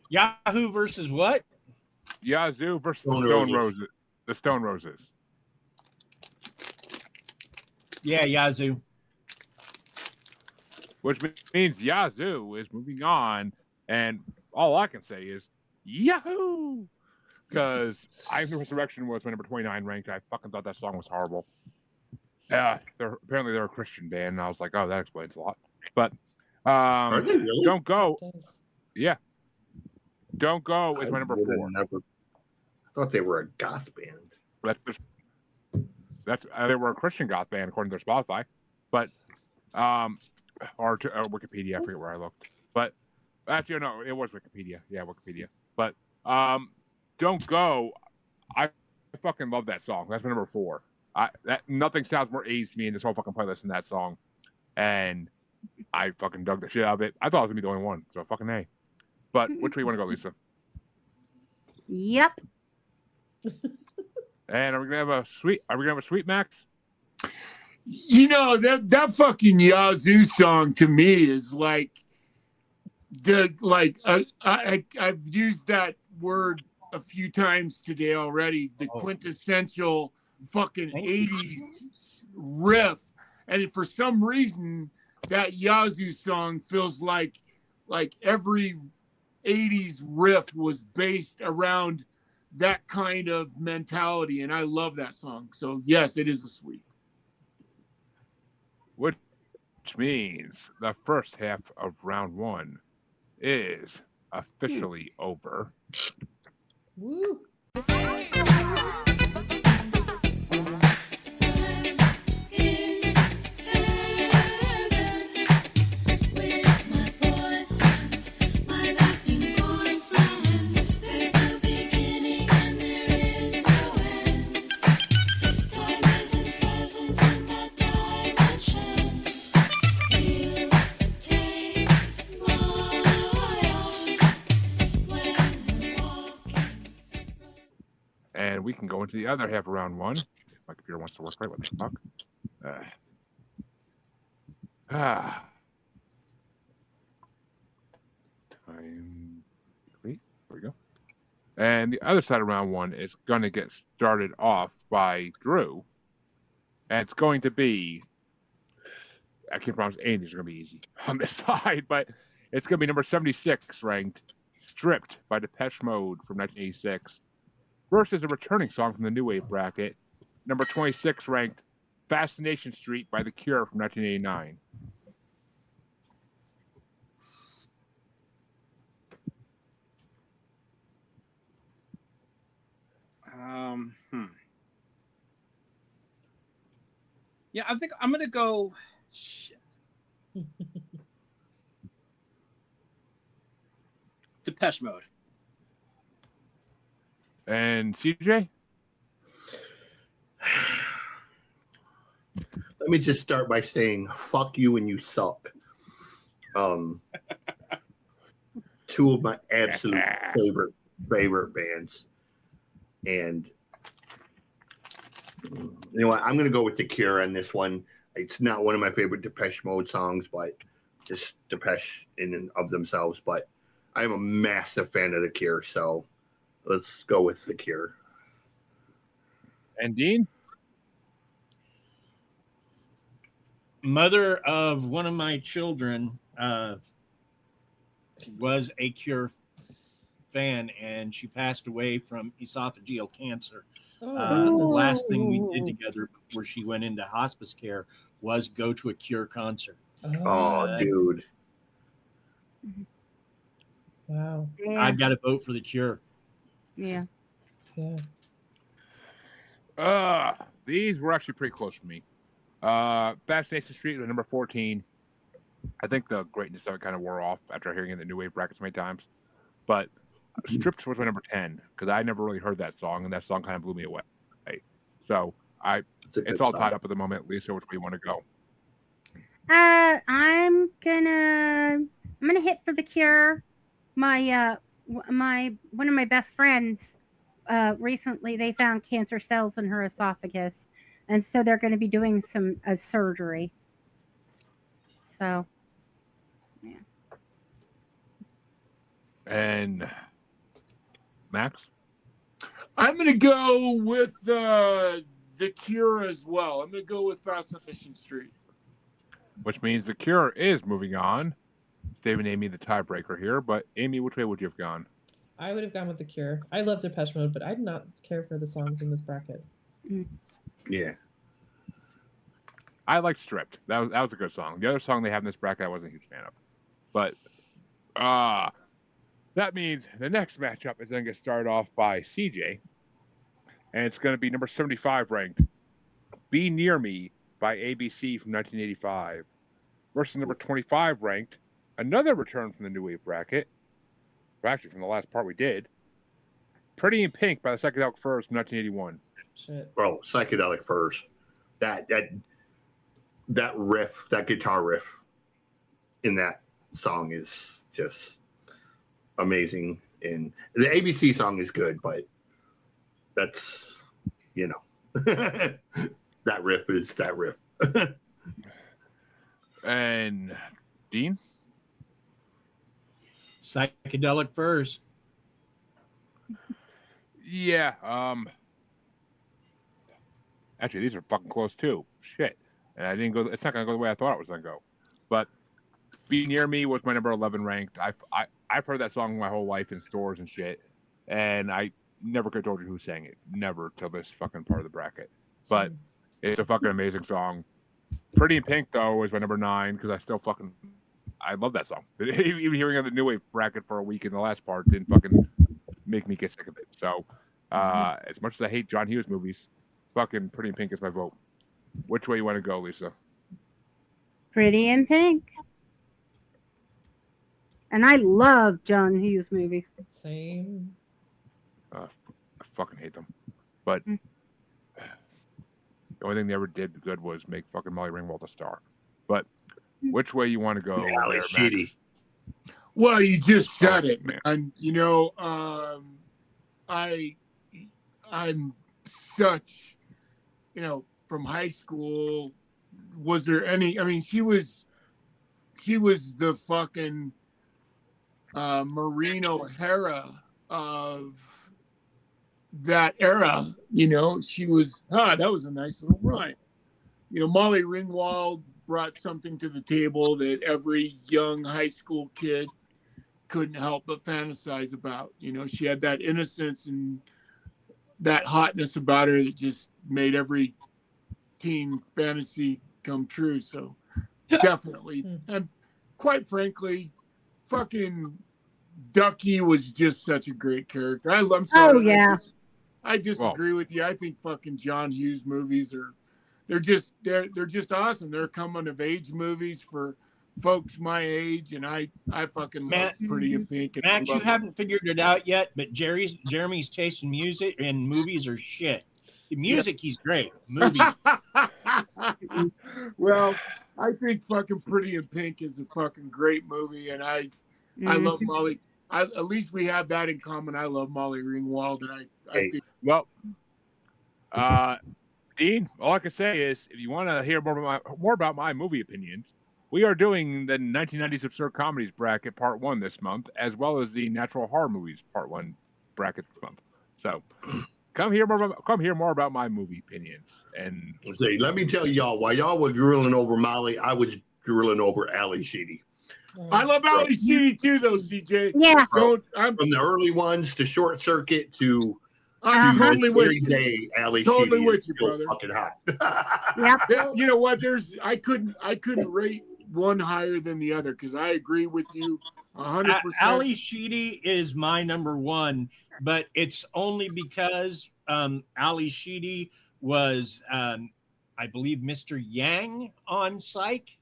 I: Yahoo versus what?
F: Yazoo versus Stone Roses. The Stone Roses.
I: Yeah, Yazoo.
F: Which means Yazoo is moving on, and all I can say is Yahoo! Because I Am the Resurrection was my number 29 ranked. I fucking thought that song was horrible. Apparently they're a Christian band, and I was like, oh, that explains a lot. But
C: Are they really?
F: Don't Go. Yeah. Don't Go is my number 4.
C: I thought they were a goth band.
F: That's they were a Christian goth band according to their Spotify, but or to Wikipedia. I forget where I looked, but actually no, it was Wikipedia. Yeah, Wikipedia. But Don't Go, I fucking love that song. That's my number 4. Nothing sounds more 80s to me in this whole fucking playlist than that song, and I fucking dug the shit out of it. I thought I was gonna be the only one, so fucking A. But which way you want to go, Lisa?
E: Yep.
F: And are we gonna have a sweet Maxx?
D: You know, that fucking Yazoo song to me is like I've used that word a few times today already. The quintessential fucking 80s riff. And for some reason, that Yazoo song feels like every 80s riff was based around that kind of mentality. And I love that song. So yes, it is a sweep.
F: Which means the first half of round one is officially over.
H: Woo.
F: And we can go into the other half of round one. If my computer wants to work right, what the fuck? Time 3. There we go. And the other side of round one is going to get started off by Drew. And it's going to be, I can't promise anything's going to be easy on this side, but it's going to be number 76 ranked, Stripped by Depeche Mode from 1986. Versus a returning song from the New Wave bracket, number 26 ranked, Fascination Street by The Cure from 1989.
G: Yeah, I think I'm gonna go. Shit. Depeche Mode.
F: And CJ?
C: Let me just start by saying, fuck you and you suck. Two of my absolute favorite bands. And you know what? I'm going to go with The Cure on this one. It's not one of my favorite Depeche Mode songs, but just Depeche in and of themselves. But I'm a massive fan of The Cure, so let's go with The Cure.
F: And Dean?
I: Mother of one of my children was a Cure fan, and she passed away from esophageal cancer. The last thing we did together before she went into hospice care was go to a Cure concert.
C: Oh, dude.
H: Wow.
E: Yeah.
I: I've got to vote for The Cure.
E: Yeah.
F: These were actually pretty close for me. Fascination Street was number 14. I think the greatness of it kind of wore off after hearing it in the New Wave brackets many times. But Stripped was my number 10 because I never really heard that song, and that song kind of blew me away. So it's all tied up at the moment. Lisa, which way you want to go?
E: I'm gonna hit for The Cure. My one of my best friends recently, they found cancer cells in her esophagus, and so they're going to be doing some surgery. So, yeah.
F: And Max?
D: I'm going to go with The Cure as well. I'm going to go with Fascination Street.
F: Which means The Cure is moving on. Dave and Amy, the tiebreaker here. But Amy, which way would you have gone?
H: I would have gone with The Cure. I love Depeche Mode, but I did not care for the songs in this bracket.
C: Yeah.
F: I like Stripped. That was a good song. The other song they have in this bracket I wasn't a huge fan of. But that means the next matchup is going to get started off by CJ. And it's going to be number 75 ranked, Be Near Me by ABC from 1985. Versus number 25 ranked, another return from the New Wave bracket. Actually, from the last part we did. Pretty in Pink by the Psychedelic Furs from 1981.
H: Shit.
C: Bro, Psychedelic Furs. That riff, that guitar riff in that song is just amazing. And the ABC song is good, but that's, That riff is that riff.
F: And Dean?
I: Psychedelic Furs.
F: Yeah. Actually, these are fucking close too. Shit. And I didn't go. It's not gonna go the way I thought it was gonna go. But Be Near Me was my number 11 ranked. I've heard that song my whole life in stores and shit, and I never could have told you who sang it. Never till this fucking part of the bracket. But it's a fucking amazing song. Pretty in Pink though was my number 9 because I love that song. Even hearing on the new wave bracket for a week in the last part didn't fucking make me get sick of it. So as much as I hate John Hughes movies, fucking Pretty in Pink is my vote. Which way you want to go, Lisa?
E: Pretty in Pink. And I love John Hughes movies.
H: Same.
F: I fucking hate them. But the only thing they ever did good was make fucking Molly Ringwald a star. But which way you want to go?
C: Ali Sheedy.
D: Well, you just said it, man. You know, I'm such, you know, from high school. Was there any? I mean, she was the fucking Maureen O'Hara of that era. You know, she was. That was a nice little rhyme. You know, Molly Ringwald brought something to the table that every young high school kid couldn't help but fantasize about. You know, she had that innocence and that hotness about her that just made every teen fantasy come true. So definitely. And quite frankly, fucking Ducky was just such a great character. I'm sorry.
E: Oh, yeah.
D: I disagree with you. I think fucking John Hughes movies they're just awesome. They're coming of age movies for folks my age, and I fucking love Pretty in Pink. And
I: Max, you haven't figured it out yet, but Jeremy's taste in music and movies are shit. The music, he's great. Movies.
D: Well, I think fucking Pretty in Pink is a fucking great movie, and I love Molly. At least we have that in common. I love Molly Ringwald, and I think.
F: Well, Dean, all I can say is, if you want to hear more about my movie opinions, we are doing the 1990s Absurd Comedies bracket Part 1 this month, as well as the Natural Horror Movies Part 1 bracket this month. So come hear more about my movie opinions. And
C: let me tell y'all, while y'all were drooling over Molly, I was drooling over Ali Sheedy.
D: I love Ali Sheedy too, though, CJ.
E: Yeah.
C: From the early ones to Short Circuit to
D: I'm totally with you.
C: Day, Ali
D: totally
C: Sheedy
D: with you,
C: still
D: brother.
C: fucking hot.
E: Yep.
D: You know what? I couldn't rate one higher than the other because I agree with you 100%.
I: Ali Sheedy is my number 1, but it's only because Ali Sheedy was, I believe, Mr. Yang on Psych,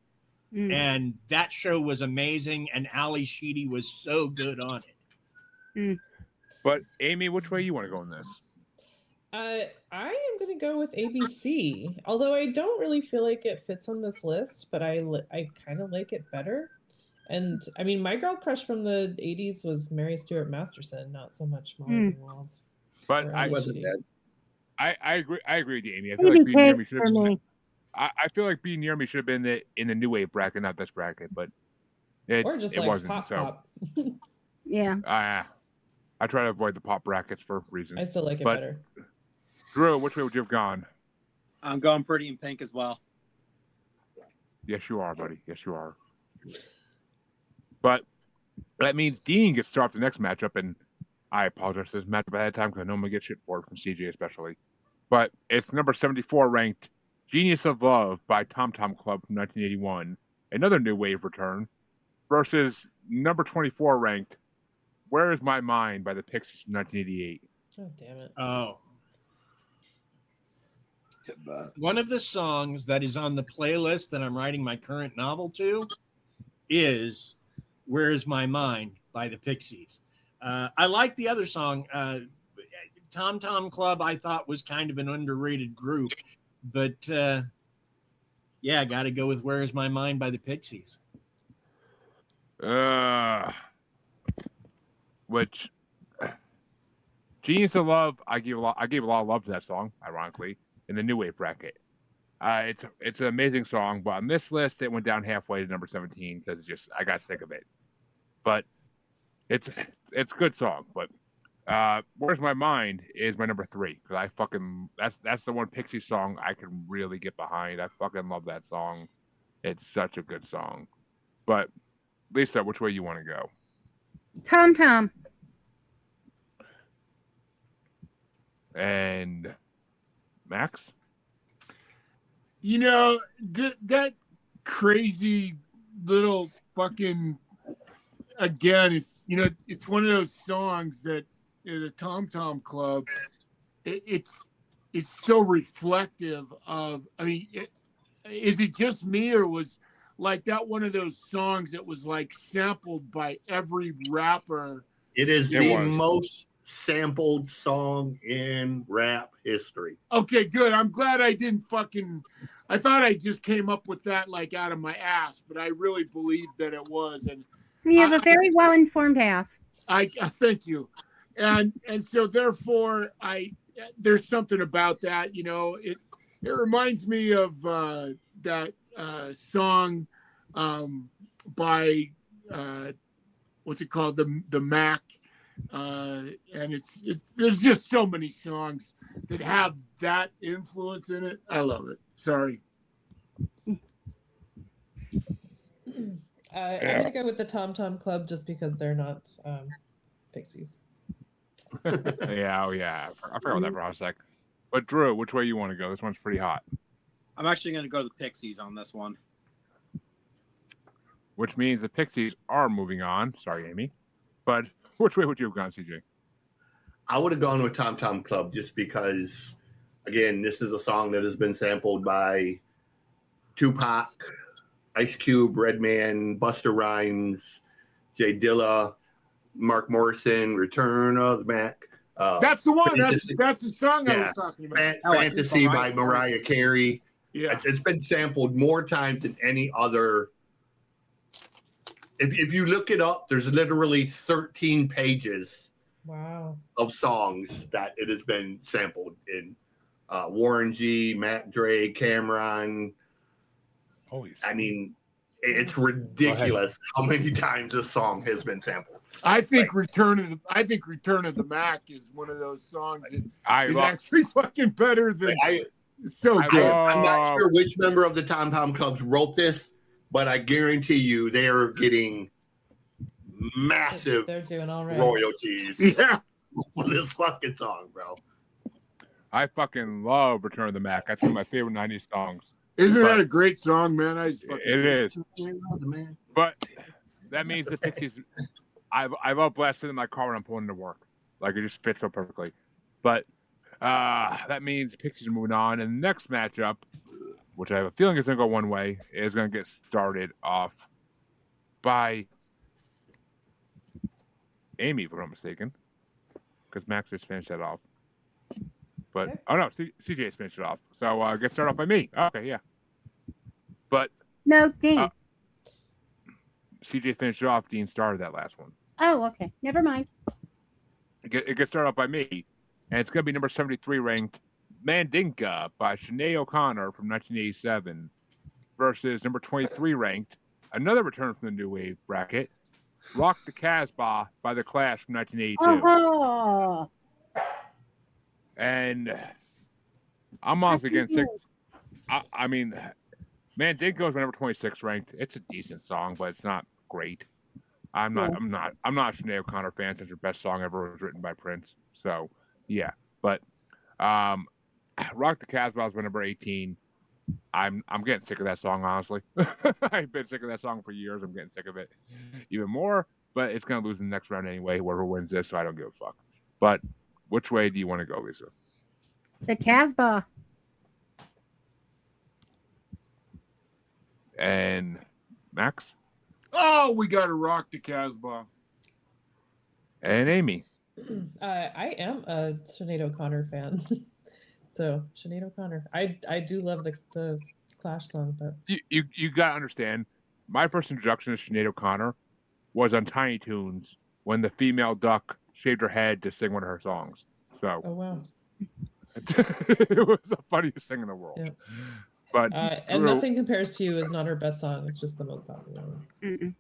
I: and that show was amazing, and Ali Sheedy was so good on it.
F: But Amy, which way you want to go in this?
H: I am going to go with ABC, although I don't really feel like it fits on this list, but I kind of like it better. And I mean, my girl crush from the 80s was Mary Stuart Masterson, not so much Molly Ringwald.
F: But I
C: wasn't dead.
F: I agree with you, Amy. I feel like Be Near Me should have. I feel like Be Near Me should have been in the new wave bracket, not this bracket, but it wasn't.
H: Pop.
E: Yeah.
F: I try to avoid the pop brackets for reasons.
H: I still like it better.
F: Drew, which way would you have gone?
G: I'm going Pretty in Pink as well.
F: Yes, you are, buddy. Yes, you are. But that means Dean gets to start the next matchup, and I apologize for this matchup ahead of time because I know I'm going to get shit for it from CJ especially. But it's number 74 ranked Genius of Love by Tom Tom Club from 1981, another new wave return, versus number 24 ranked Where Is My Mind by the Pixies from 1988.
H: Oh, damn it.
I: Oh. One of the songs that is on the playlist that I'm writing my current novel to is Where Is My Mind by the Pixies. I like the other song. Tom Tom Club, I thought, was kind of an underrated group. But, yeah, I got to go with Where Is My Mind by the Pixies.
F: Which Genius of Love, I gave a lot of love to that song, ironically, in the new wave bracket. It's an amazing song, but on this list it went down halfway to number 17 because I got sick of it. But it's a good song. But Where's My Mind is my number 3 because that's the one Pixie song I can really get behind. I fucking love that song. It's such a good song. But Lisa, which way you want to go?
E: Tom Tom.
F: And Max?
D: That crazy little fucking, again, it's one of those songs that the Tom Tom Club, it's so reflective of, is it just me, or was like that one of those songs that was like sampled by every rapper?
C: It is the most sampled song in rap history.
D: Okay, good. I'm glad I didn't I thought I just came up with that like out of my ass, but I really believed that it was. And
E: you have a very well-informed ass.
D: I thank you. And so therefore there's something about that, it reminds me of that song by what's it called, the Mac, and there's just so many songs that have that influence in it. I love it. Sorry.
H: I'm gonna go with the Tom Tom Club just because they're not Pixies.
F: Yeah. I forgot about that for a sec. But Drew, which way you want to go? This one's pretty hot.
G: I'm actually going to go the Pixies on this one.
F: Which means the Pixies are moving on. Sorry, Amy. But which way would you have gone, CJ?
C: I would have gone with Tom Tom Club just because, again, this is a song that has been sampled by Tupac, Ice Cube, Redman, Busta Rhymes, Jay Dilla, Mark Morrison, Return of the Mac.
D: That's the one. That's the song I was talking about.
C: Fantasy by Mariah Carey.
D: Yeah,
C: it's been sampled more times than any other. If you look it up, there's literally 13 pages of songs that it has been sampled in. Warren G, Matt Dre, Cameron. It's ridiculous how many times this song has been sampled.
D: I think Return of the Mac is one of those songs that is actually fucking better than. So good.
C: I'm not sure which member of the Tom Tom Clubs wrote this, but I guarantee you they are getting massive
H: They're doing all right.
C: royalties for this fucking song, bro.
F: I fucking love Return of the Mac. That's one of my favorite 90s songs.
D: Isn't that a great song, man?
F: It is. But that means the Pixies, I love blasting in my car when I'm pulling to work. Like, it just fits so perfectly. But that means Pixies are moving on. And the next matchup, which I have a feeling is going to go one way, is going to get started off by Amy, if I'm not mistaken. Because Max just finished that off. But, oh no, CJ's finished it off. So, get started off by me. Okay, yeah. But.
E: No, Dean.
F: CJ finished it off. Dean started that last one.
E: Oh, okay. Never mind.
F: It gets started off by me. And it's going to be number 73 ranked Mandinka by Sinead O'Connor from 1987 versus number 23 ranked, another return from the New Wave bracket, Rock the Casbah by The Clash from 1982.
E: Oh.
F: And I'm honestly getting sick. I mean, Mandinka is my number 26 ranked. It's a decent song, but it's not great. I'm not a Sinead O'Connor fan since her best song ever was written by Prince. So yeah. But Rock the Casbah is my number 18. I'm getting sick of that song, honestly. I've been sick of that song for years. I'm getting sick of it even more. But it's gonna lose in the next round anyway, whoever wins this, so I don't give a fuck. But which way do you want to go, Lisa?
E: The Casbah.
F: And Max?
D: Oh, we got to Rock the Casbah.
F: And Amy?
H: I am a Sinead O'Connor fan. So, Sinead O'Connor. I do love the Clash song, but...
F: You got to understand, my first introduction to Sinead O'Connor was on Tiny Toons when the female duck shaved her head to sing one of her songs. So,
H: oh, wow.
F: It was the funniest thing in the world. But
H: and Nothing Compares to You is not her best song. It's just the most popular one.
E: Mm-mm.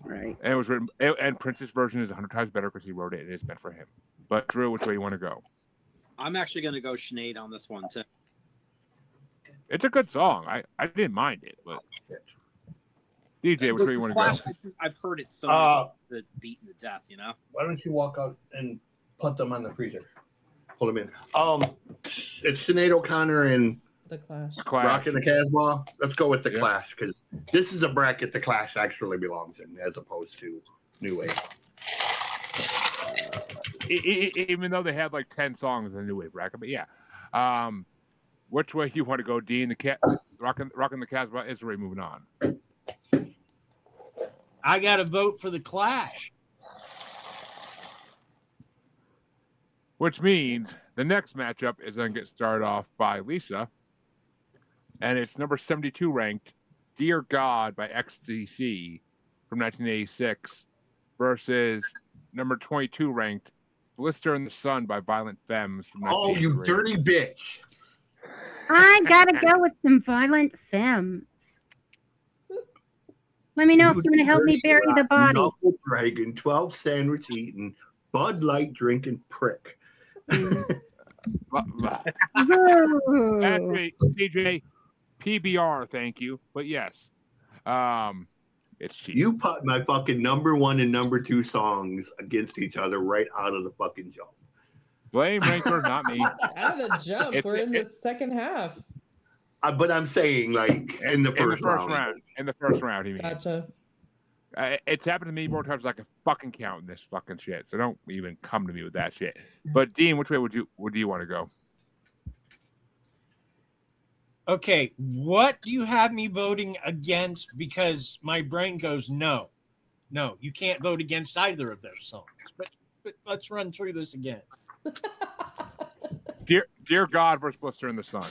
E: Right.
F: And it was written, and Prince's version is 100 times better because he wrote it. It is meant for him. But Drew, which way you want to go?
G: I'm actually going to go Sinead on this one too.
F: It's a good song. I didn't mind it, but DJ, which way you want to go?
G: I've heard it so much that it's beaten to death. You know.
C: Why don't you walk out and put them on the freezer? Hold them in. It's Sinead O'Connor and
H: The Clash.
C: Rock in the Casbah. Let's go with the Clash because this is a bracket the Clash actually belongs in, as opposed to New Wave.
F: Even though they had like 10 songs in the New Wave bracket, but yeah. Which way you want to go, Dean? Rockin' the Casbah is already moving on.
I: I got to vote for the Clash.
F: Which means the next matchup is going to get started off by Lisa. And it's number 72 ranked, Dear God by XTC from 1986 versus number 22 ranked, Blister in the Sun by Violent Femmes from 1983.
C: Oh, you dirty bitch.
E: I gotta go with some Violent Femmes. Let me know if you're going to help me bury the body.
C: Knuckle dragging, 12 sandwich eating, Bud Light drinking prick.
F: Actually, TJ, PBR, thank you. But yes, it's cheap.
C: You put my fucking number 1 and number 2 songs against each other right out of the fucking jump.
F: Blame Ranker, not me.
H: Out of the jump. We're in the second half.
C: But I'm saying, like, in the first round.
F: In the first round, he means.
H: Gotcha.
F: It's happened to me more times like a fucking count in this fucking shit. So don't even come to me with that shit. But Dean, which way would you want to go?
I: Okay, what do you have me voting against? Because my brain goes, no, you can't vote against either of those songs. But let's run through this again.
F: Dear God versus Blister in the Sun.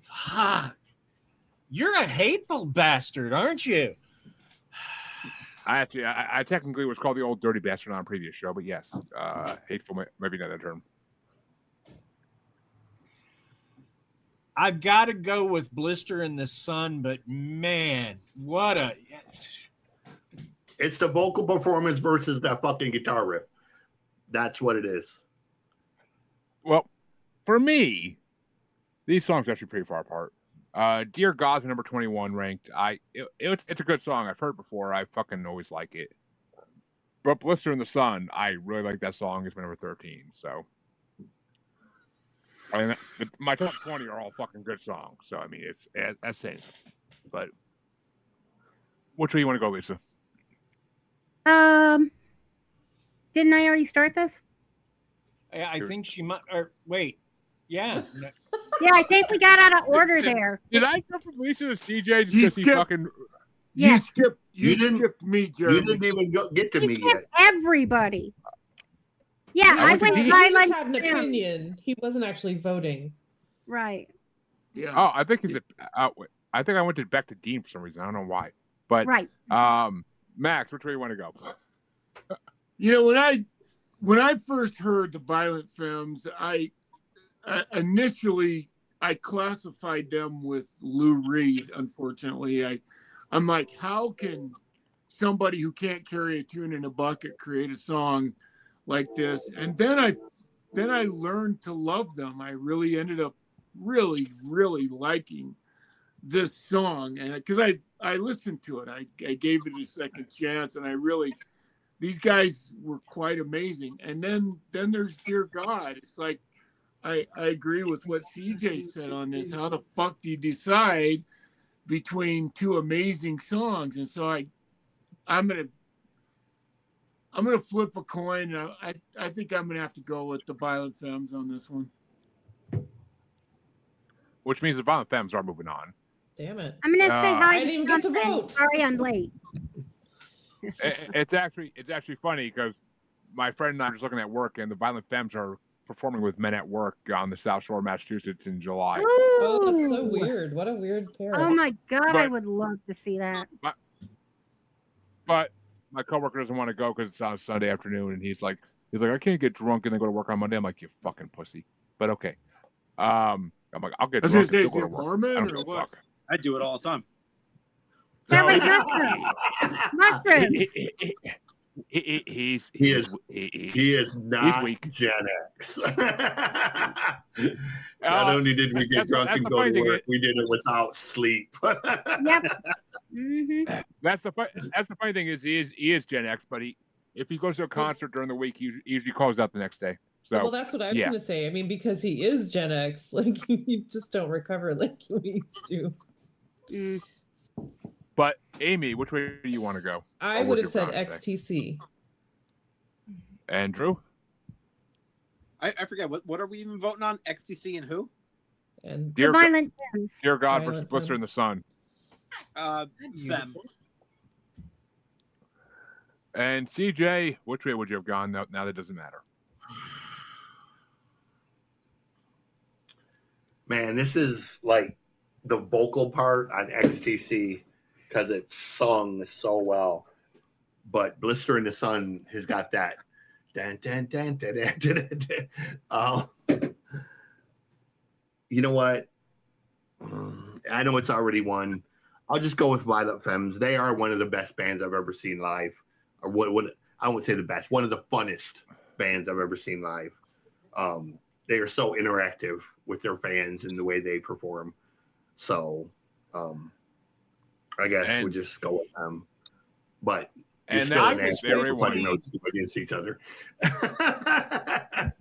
I: Fuck. You're a hateful bastard, aren't you?
F: I technically was called the old dirty bastard on a previous show, but yes, hateful maybe not that term.
I: I've got to go with Blister in the Sun, but man, what a...
C: It's the vocal performance versus that fucking guitar riff. That's what it is.
F: Well, for me, these songs are actually pretty far apart. Dear God's number 21 ranked. It's a good song. I've heard it before. I fucking always like it. But Blister in the Sun, I really like that song. It's my number 13. So, I mean, my top 20 are all fucking good songs. So, I mean, that's saying something. But which way you want to go, Lisa?
E: Didn't I already start this?
I: I think she might. Or wait, yeah.
E: Yeah, I think we got out of order there.
F: Did I go from Lisa to CJ just because he fucking?
E: Yeah.
D: You skipped me, Jeremy.
C: You didn't even get to me yet.
E: Everybody. Yeah, I went
H: He
E: Violent
H: just had an
E: Femmes.
H: opinion. He wasn't actually voting.
E: Right.
D: Yeah.
F: Oh, I think I think I went back to Dean for some reason. I don't know why. But
E: Right.
F: Max, which way you want to go?
D: You know, when I first heard the Violent Femmes, I initially classified them with Lou Reed. Unfortunately, I'm like, how can somebody who can't carry a tune in a bucket create a song like this? And then I learned to love them. I really ended up really liking this song, and because I listened to it, I gave it a second chance, and these guys were quite amazing. And then there's Dear God. It's like I agree with what CJ said on this. How the fuck do you decide between two amazing songs? And so I'm gonna flip a coin. I think I'm gonna have to go with the Violent Femmes on this one.
F: Which means the Violent Femmes are moving on.
H: Damn it!
E: I'm gonna say hi.
H: I didn't even get to vote.
E: Sorry, I'm late.
F: It's actually funny because my friend and I were just looking at work, and the Violent Femmes are performing with Men at Work on the South Shore of Massachusetts in July.
H: Oh, that's so weird. What a weird pair.
E: Oh my God, I
F: But-
E: would love to see that.
F: But my coworker doesn't want to go because it's on Sunday afternoon, and he's like, I can't get drunk and then go to work on Monday. I'm like, you fucking pussy. But okay. I'm like, I'll get
D: I was
F: drunk
D: gonna
F: and
D: say,
F: still
D: is
F: go to
D: it
F: work. I
D: Mormon
F: don't
D: or
F: give a
D: what?
F: fuck.
G: I do it all the time.
E: Sound like
F: No,
E: mushrooms.
F: he's
C: He is not
F: weak.
C: Gen X. Not
F: Uh,
C: only did we get drunk and
F: the
C: go
F: funny
C: to
F: thing.
C: work, we did it without sleep.
E: Yep. hmm
F: That's the funny thing is he is Gen X, but if he goes to a concert during the week, he usually calls out the next day. So
H: well, that's what I was
F: yeah.
H: gonna say. I mean, because he is Gen X, like you just don't recover like we used to.
F: But Amy, which way do you want to go?
H: I would have said XTC.
F: Andrew?
G: I forget what are we even voting on? XTC and who?
H: And
F: Dear
E: Violent Femmes.
F: Dear God versus
H: Violent
F: Blister in the
H: Femmes.
F: Sun.
G: Femmes.
F: And CJ, which way would you have gone? Now that doesn't matter.
C: Man, this is like the vocal part on XTC because it's sung so well. But Blister in the Sun has got that. Dun, dun, dun, dun, dun, dun, dun. You know what? I know it's already won. I'll just go with Violent Femmes. They are one of the best bands I've ever seen live. Or what I won't say the best. One of the funnest bands I've ever seen live. They are so interactive with their fans and the way they perform. So I guess we'll just go with them. But
F: and
C: still
F: that
C: an
F: was very
C: funny notes against each other.
I: I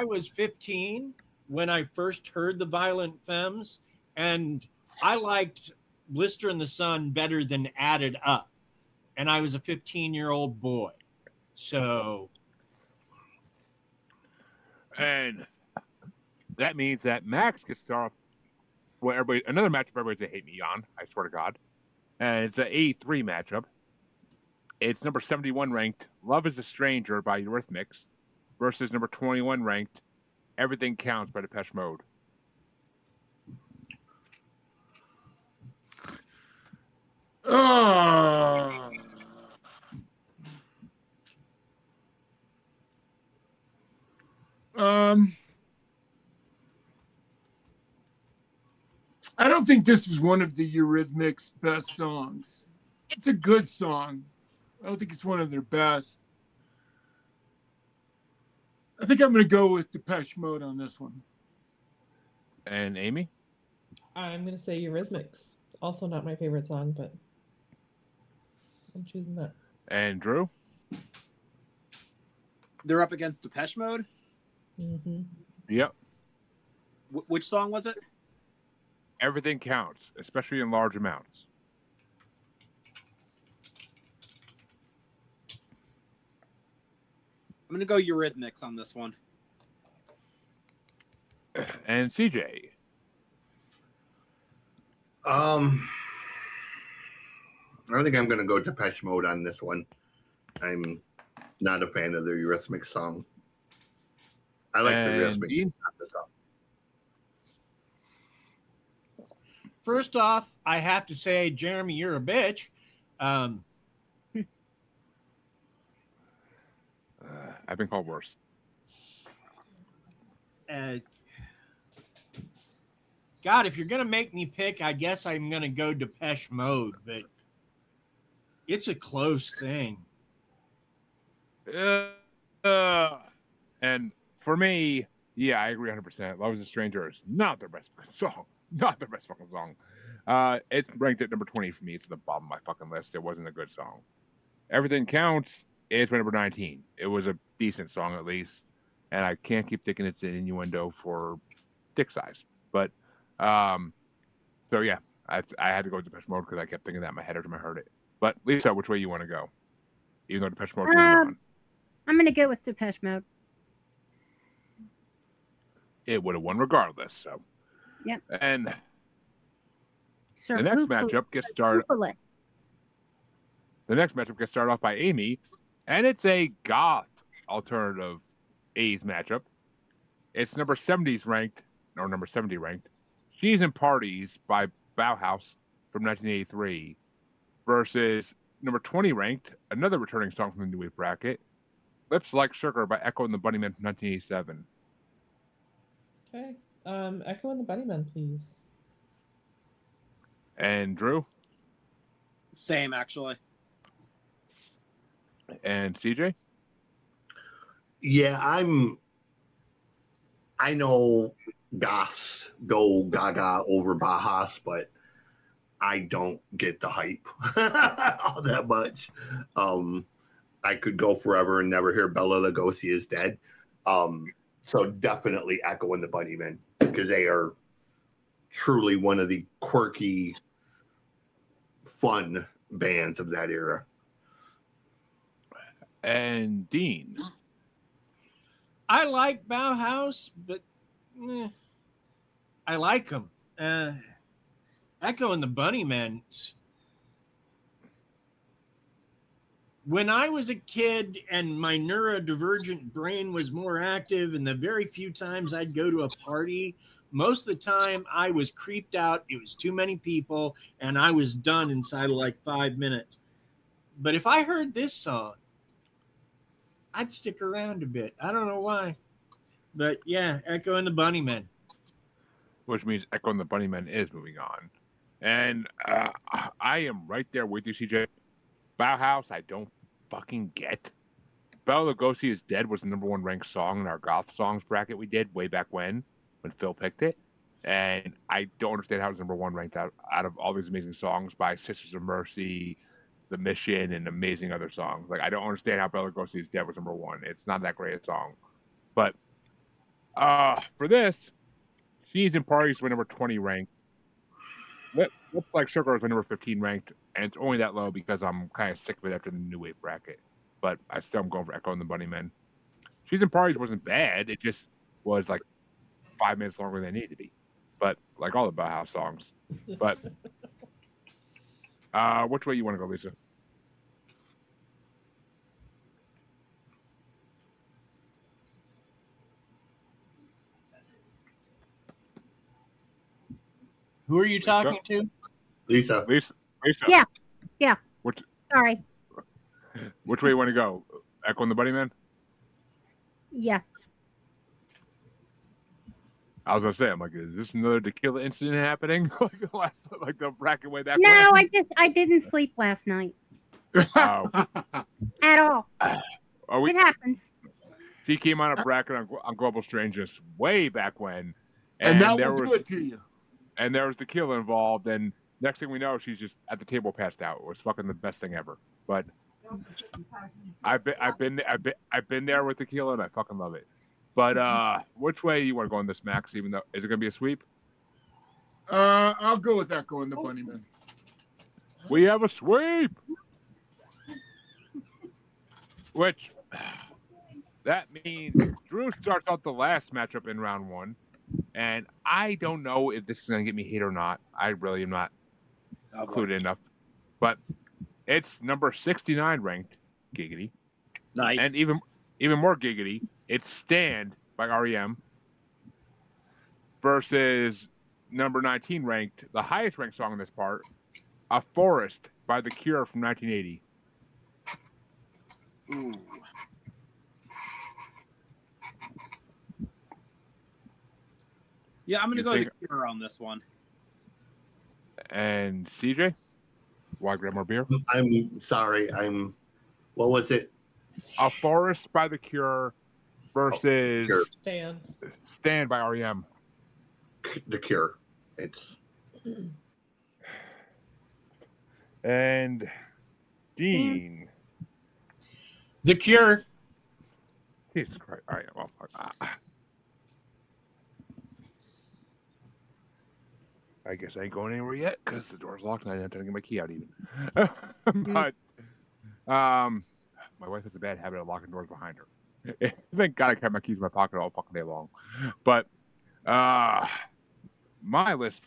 I: was 15 when I first heard the Violent Femmes, and I liked Blister in the Sun better than Added Up. And I was a 15-year-old boy. So.
F: And that means that Maxx gets to start off. Well, another matchup everybody's going to hate me on, I swear to God. And it's an 83 matchup. It's number 71 ranked Love is a Stranger by Eurythmics versus number 21 ranked Everything Counts by Depeche Mode.
D: Oh. I don't think this is one of the Eurythmics' best songs. It's a good song. I don't think it's one of their best. I think I'm going to go with Depeche Mode on this one.
F: And Amy?
H: I'm going to say Eurythmics. Also not my favorite song, but I'm choosing that.
F: And Drew?
G: They're up against Depeche Mode?
H: Mm-hmm.
F: Yep.
G: Which song was it?
F: Everything Counts, especially in large amounts.
G: I'm going to go Eurythmics on this one.
F: And CJ?
C: I think I'm going to go Depeche Mode on this one. I'm not a fan of the Eurythmics song. I like the Eurythmics.
I: First off, I have to say, Jeremy, you're a bitch.
F: I've been called worse.
I: God, if you're going to make me pick, I guess I'm going to go Depeche Mode, but it's a close thing.
F: And for me, yeah, I agree 100%. Love is a Stranger is not their best song. Not their best fucking song. It's ranked at number 20 for me. It's at the bottom of my fucking list. It wasn't a good song. Everything Counts is number 19. It was a decent song at least. And I can't keep thinking it's an innuendo for dick size. But, so yeah, I had to go with Depeche Mode because I kept thinking that in my head every time I heard it. But Lisa, which way you want to go? Even though Depeche Mode on.
E: I'm going to go with Depeche Mode.
F: It would have won regardless, so.
E: Yep.
F: And
E: Sir
F: the next
E: Hoofless.
F: matchup gets started.
E: Hoofless.
F: The next matchup gets started off by Amy, and it's a goth alternative 80s matchup. It's number 70 ranked. She's in Parties by Bauhaus from 1983 versus number 20 ranked, another returning song from the New Wave bracket, Lips Like Sugar by Echo and the Bunnymen from 1987.
H: Okay. Echo and the Bunnymen, please.
F: And Drew?
G: Same, actually.
F: And CJ?
C: Yeah, I know goths go gaga over Bajas, but I don't get the hype all that much. I could go forever and never hear Bela Lugosi is dead. So definitely Echo and the Bunnymen, because they are truly one of the quirky, fun bands of that era.
F: And Dean?
I: I like Bauhaus, but I like them. Echo and the Bunnymen. When I was a kid and my neurodivergent brain was more active, and the very few times I'd go to a party, most of the time I was creeped out. It was too many people, and I was done inside of like 5 minutes. But if I heard this song, I'd stick around a bit. I don't know why. But yeah, Echo and the Bunnymen.
F: Which means Echo and the Bunnymen is moving on. And I am right there with you, CJ. Bauhaus, I don't fucking get. Bela Lugosi is Dead was the #1 ranked song in our goth songs bracket we did way back when Phil picked it. And I don't understand how it's #1 ranked out of all these amazing songs by Sisters of Mercy, The Mission, and amazing other songs. Like, I don't understand how Bela Lugosi is Dead was #1. It's not that great a song. But for this, She's in Parties were #20 ranked. Looks Like Sugar was my #15 ranked, and it's only that low because I'm kind of sick of it after the New Wave bracket. But I still am going for Echo and the Bunnymen. She's in Parties wasn't bad. It just was like 5 minutes longer than it needed to be. But like all the Bauhaus songs. But which way you want to go, Lisa?
I: Who are you talking to?
C: Lisa.
E: Yeah. Sorry.
F: Which way you want to go? Echo and the Bunnymen?
E: Yeah.
F: I was gonna say, I'm like, is this another tequila incident happening? like the bracket way back.
E: No,
F: when?
E: I didn't sleep last night.
F: Oh.
E: At all. It happens.
F: She came on a bracket on Global Strangeness way back when,
D: and that will do it to you.
F: And there was tequila involved, and next thing we know, she's just at the table passed out. It was fucking the best thing ever. But I've been there with tequila, and I fucking love it. But which way you want to go on this, Max? Even though is it gonna be a sweep?
D: I'll go with Echo and the Bunnymen.
F: We have a sweep. Which that means Drew starts out the last matchup in round 1. And I don't know if this is going to get me hate or not. I really am not clued enough. But it's number 69 ranked, giggity.
G: Nice.
F: And even more giggity, it's Stand by REM versus number 19 ranked, the highest ranked song in this part, A Forest by The Cure from 1980. Ooh.
G: Yeah, I'm going to go with The Cure on this one.
F: And CJ? Why grab more beer?
C: I'm sorry. What was it?
F: A Forest by The Cure versus
H: Stand
F: by REM.
C: The Cure. It's
F: and Dean.
I: The Cure.
F: Jesus Christ! All right, well, I guess I ain't going anywhere yet because the door's locked and I didn't get my key out even. But my wife has a bad habit of locking doors behind her. Thank God I kept my keys in my pocket all fucking day long. But my list,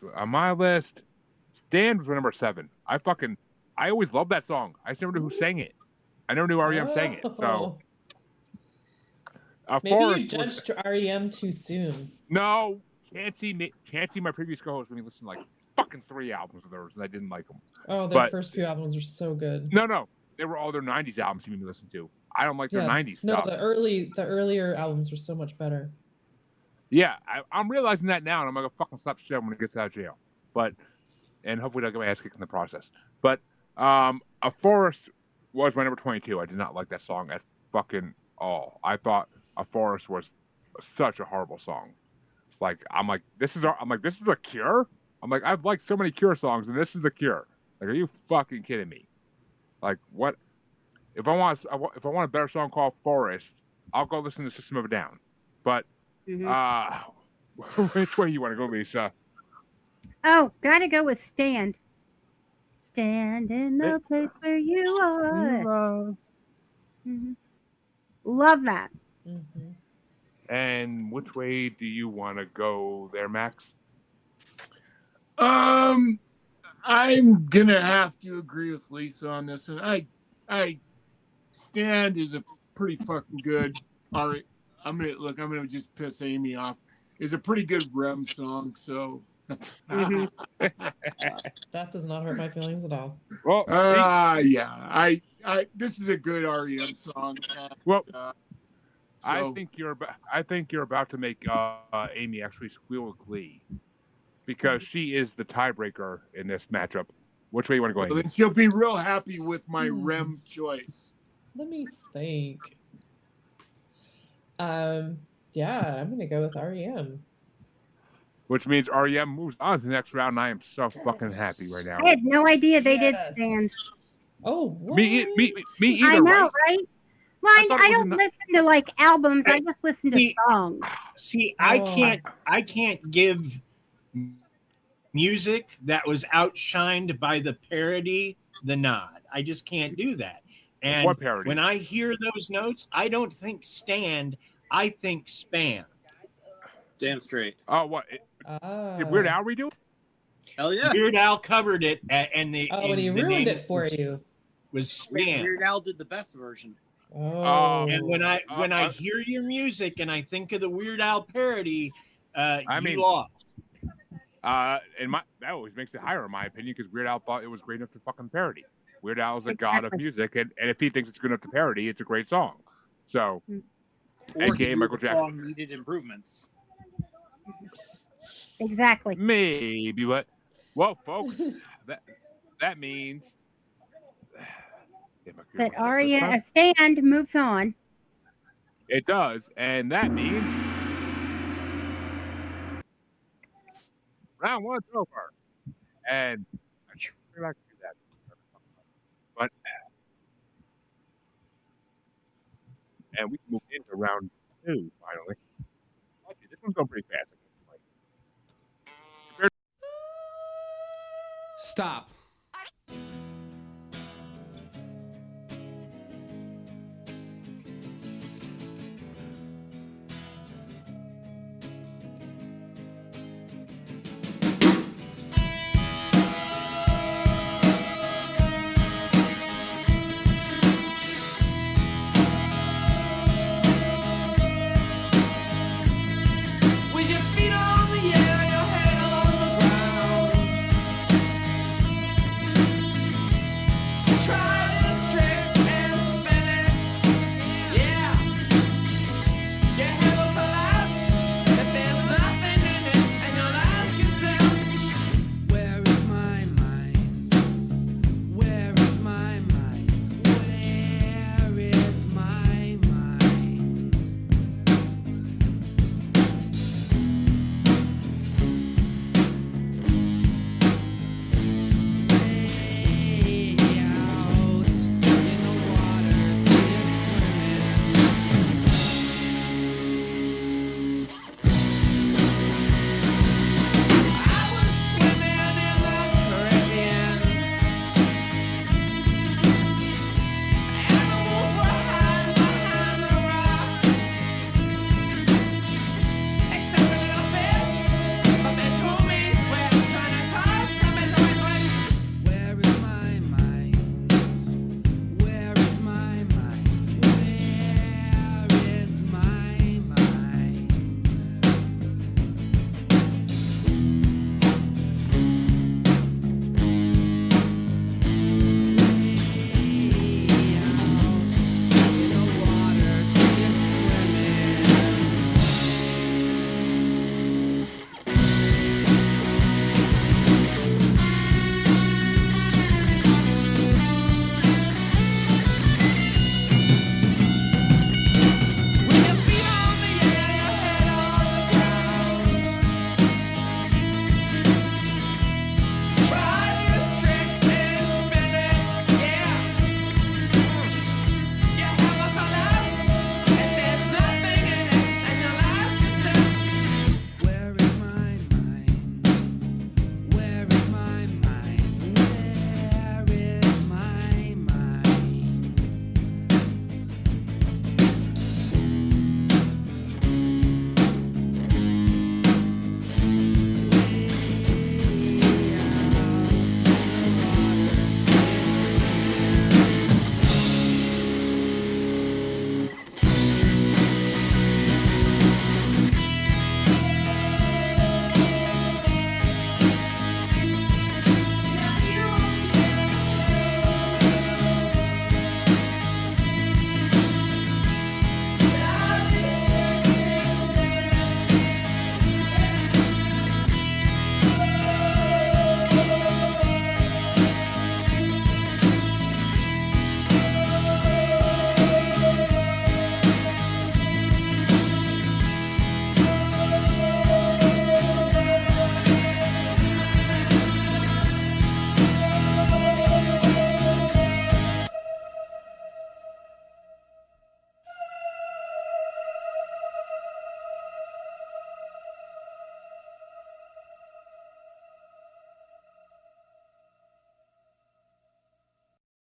F: Stand was my number 7. I always loved that song. I just never knew who sang it. I never knew REM sang it. So
H: maybe you judged REM too soon.
F: No. Can't see my previous co-host when he listened to like fucking 3 albums of theirs, and I didn't like them.
H: Oh, their first few albums were so good.
F: No, they were all their '90s albums you made me listen to. I don't like their '90s stuff.
H: No, the earlier albums were so much better.
F: Yeah, I'm realizing that now, and I'm gonna fucking slap shit when it gets out of jail. And hopefully I'll get my ass kicked in the process. But A Forest was my number 22. I did not like that song at fucking all. I thought A Forest was such a horrible song. I'm like, this is the Cure. I'm like, I've liked so many Cure songs, and this is the Cure. Like, are you fucking kidding me? Like, what? If I want a better song called Forest, I'll go listen to System of a Down. But which way you want to go, Lisa?
E: Oh, gotta go with Stand. Stand in the place where you are. Mm-hmm. Love that.
H: Mm-hmm.
F: And which way do you want to go there, Max?
D: I'm gonna have to agree with Lisa on this one. I Stand is a pretty fucking good. All right, I'm gonna just piss Amy off. Is a pretty good REM song. So
H: That does not hurt my feelings at all.
F: Well,
D: yeah, I this is a good REM song.
F: Well,
D: so,
F: I think you're about to make Amy actually squeal with glee because she is the tiebreaker in this matchup. Which way you want to go, Amy?
D: Then she'll be real happy with my REM choice.
H: Let me think. Yeah, I'm gonna go with REM.
F: Which means REM moves on to the next round, and I am so fucking happy right now.
E: I had no idea they did Stand.
H: Oh, what?
F: Me either.
E: I know, right? Well, I don't listen to like albums. I just listen to songs.
I: See, I can't give music that was outshined by the parody the nod. I just can't do that. And
F: what parody?
I: When I hear those notes, I don't think Stand. I think Spam.
G: Damn straight.
F: Oh, what? Did Weird Al redo it?
G: Hell yeah.
I: Weird Al covered it, and the
H: and he ruined it for you.
I: Was Spam.
G: Weird Al did the best version.
H: Oh.
I: And when I hear your music and I think of the Weird Al parody, you lost.
F: And that always makes it higher in my opinion because Weird Al thought it was great enough to fucking parody. Weird Al is a god of music, and if he thinks it's good enough to parody, it's a great song. So, aka Michael Jackson.
G: Song needed improvements.
E: Exactly.
F: Maybe, but well, folks, that means
E: that REM Stand moves on.
F: It does, and that means round one's over. And we're not gonna do that. But and we can move into round two finally. Okay, this one's going pretty fast.
B: Stop.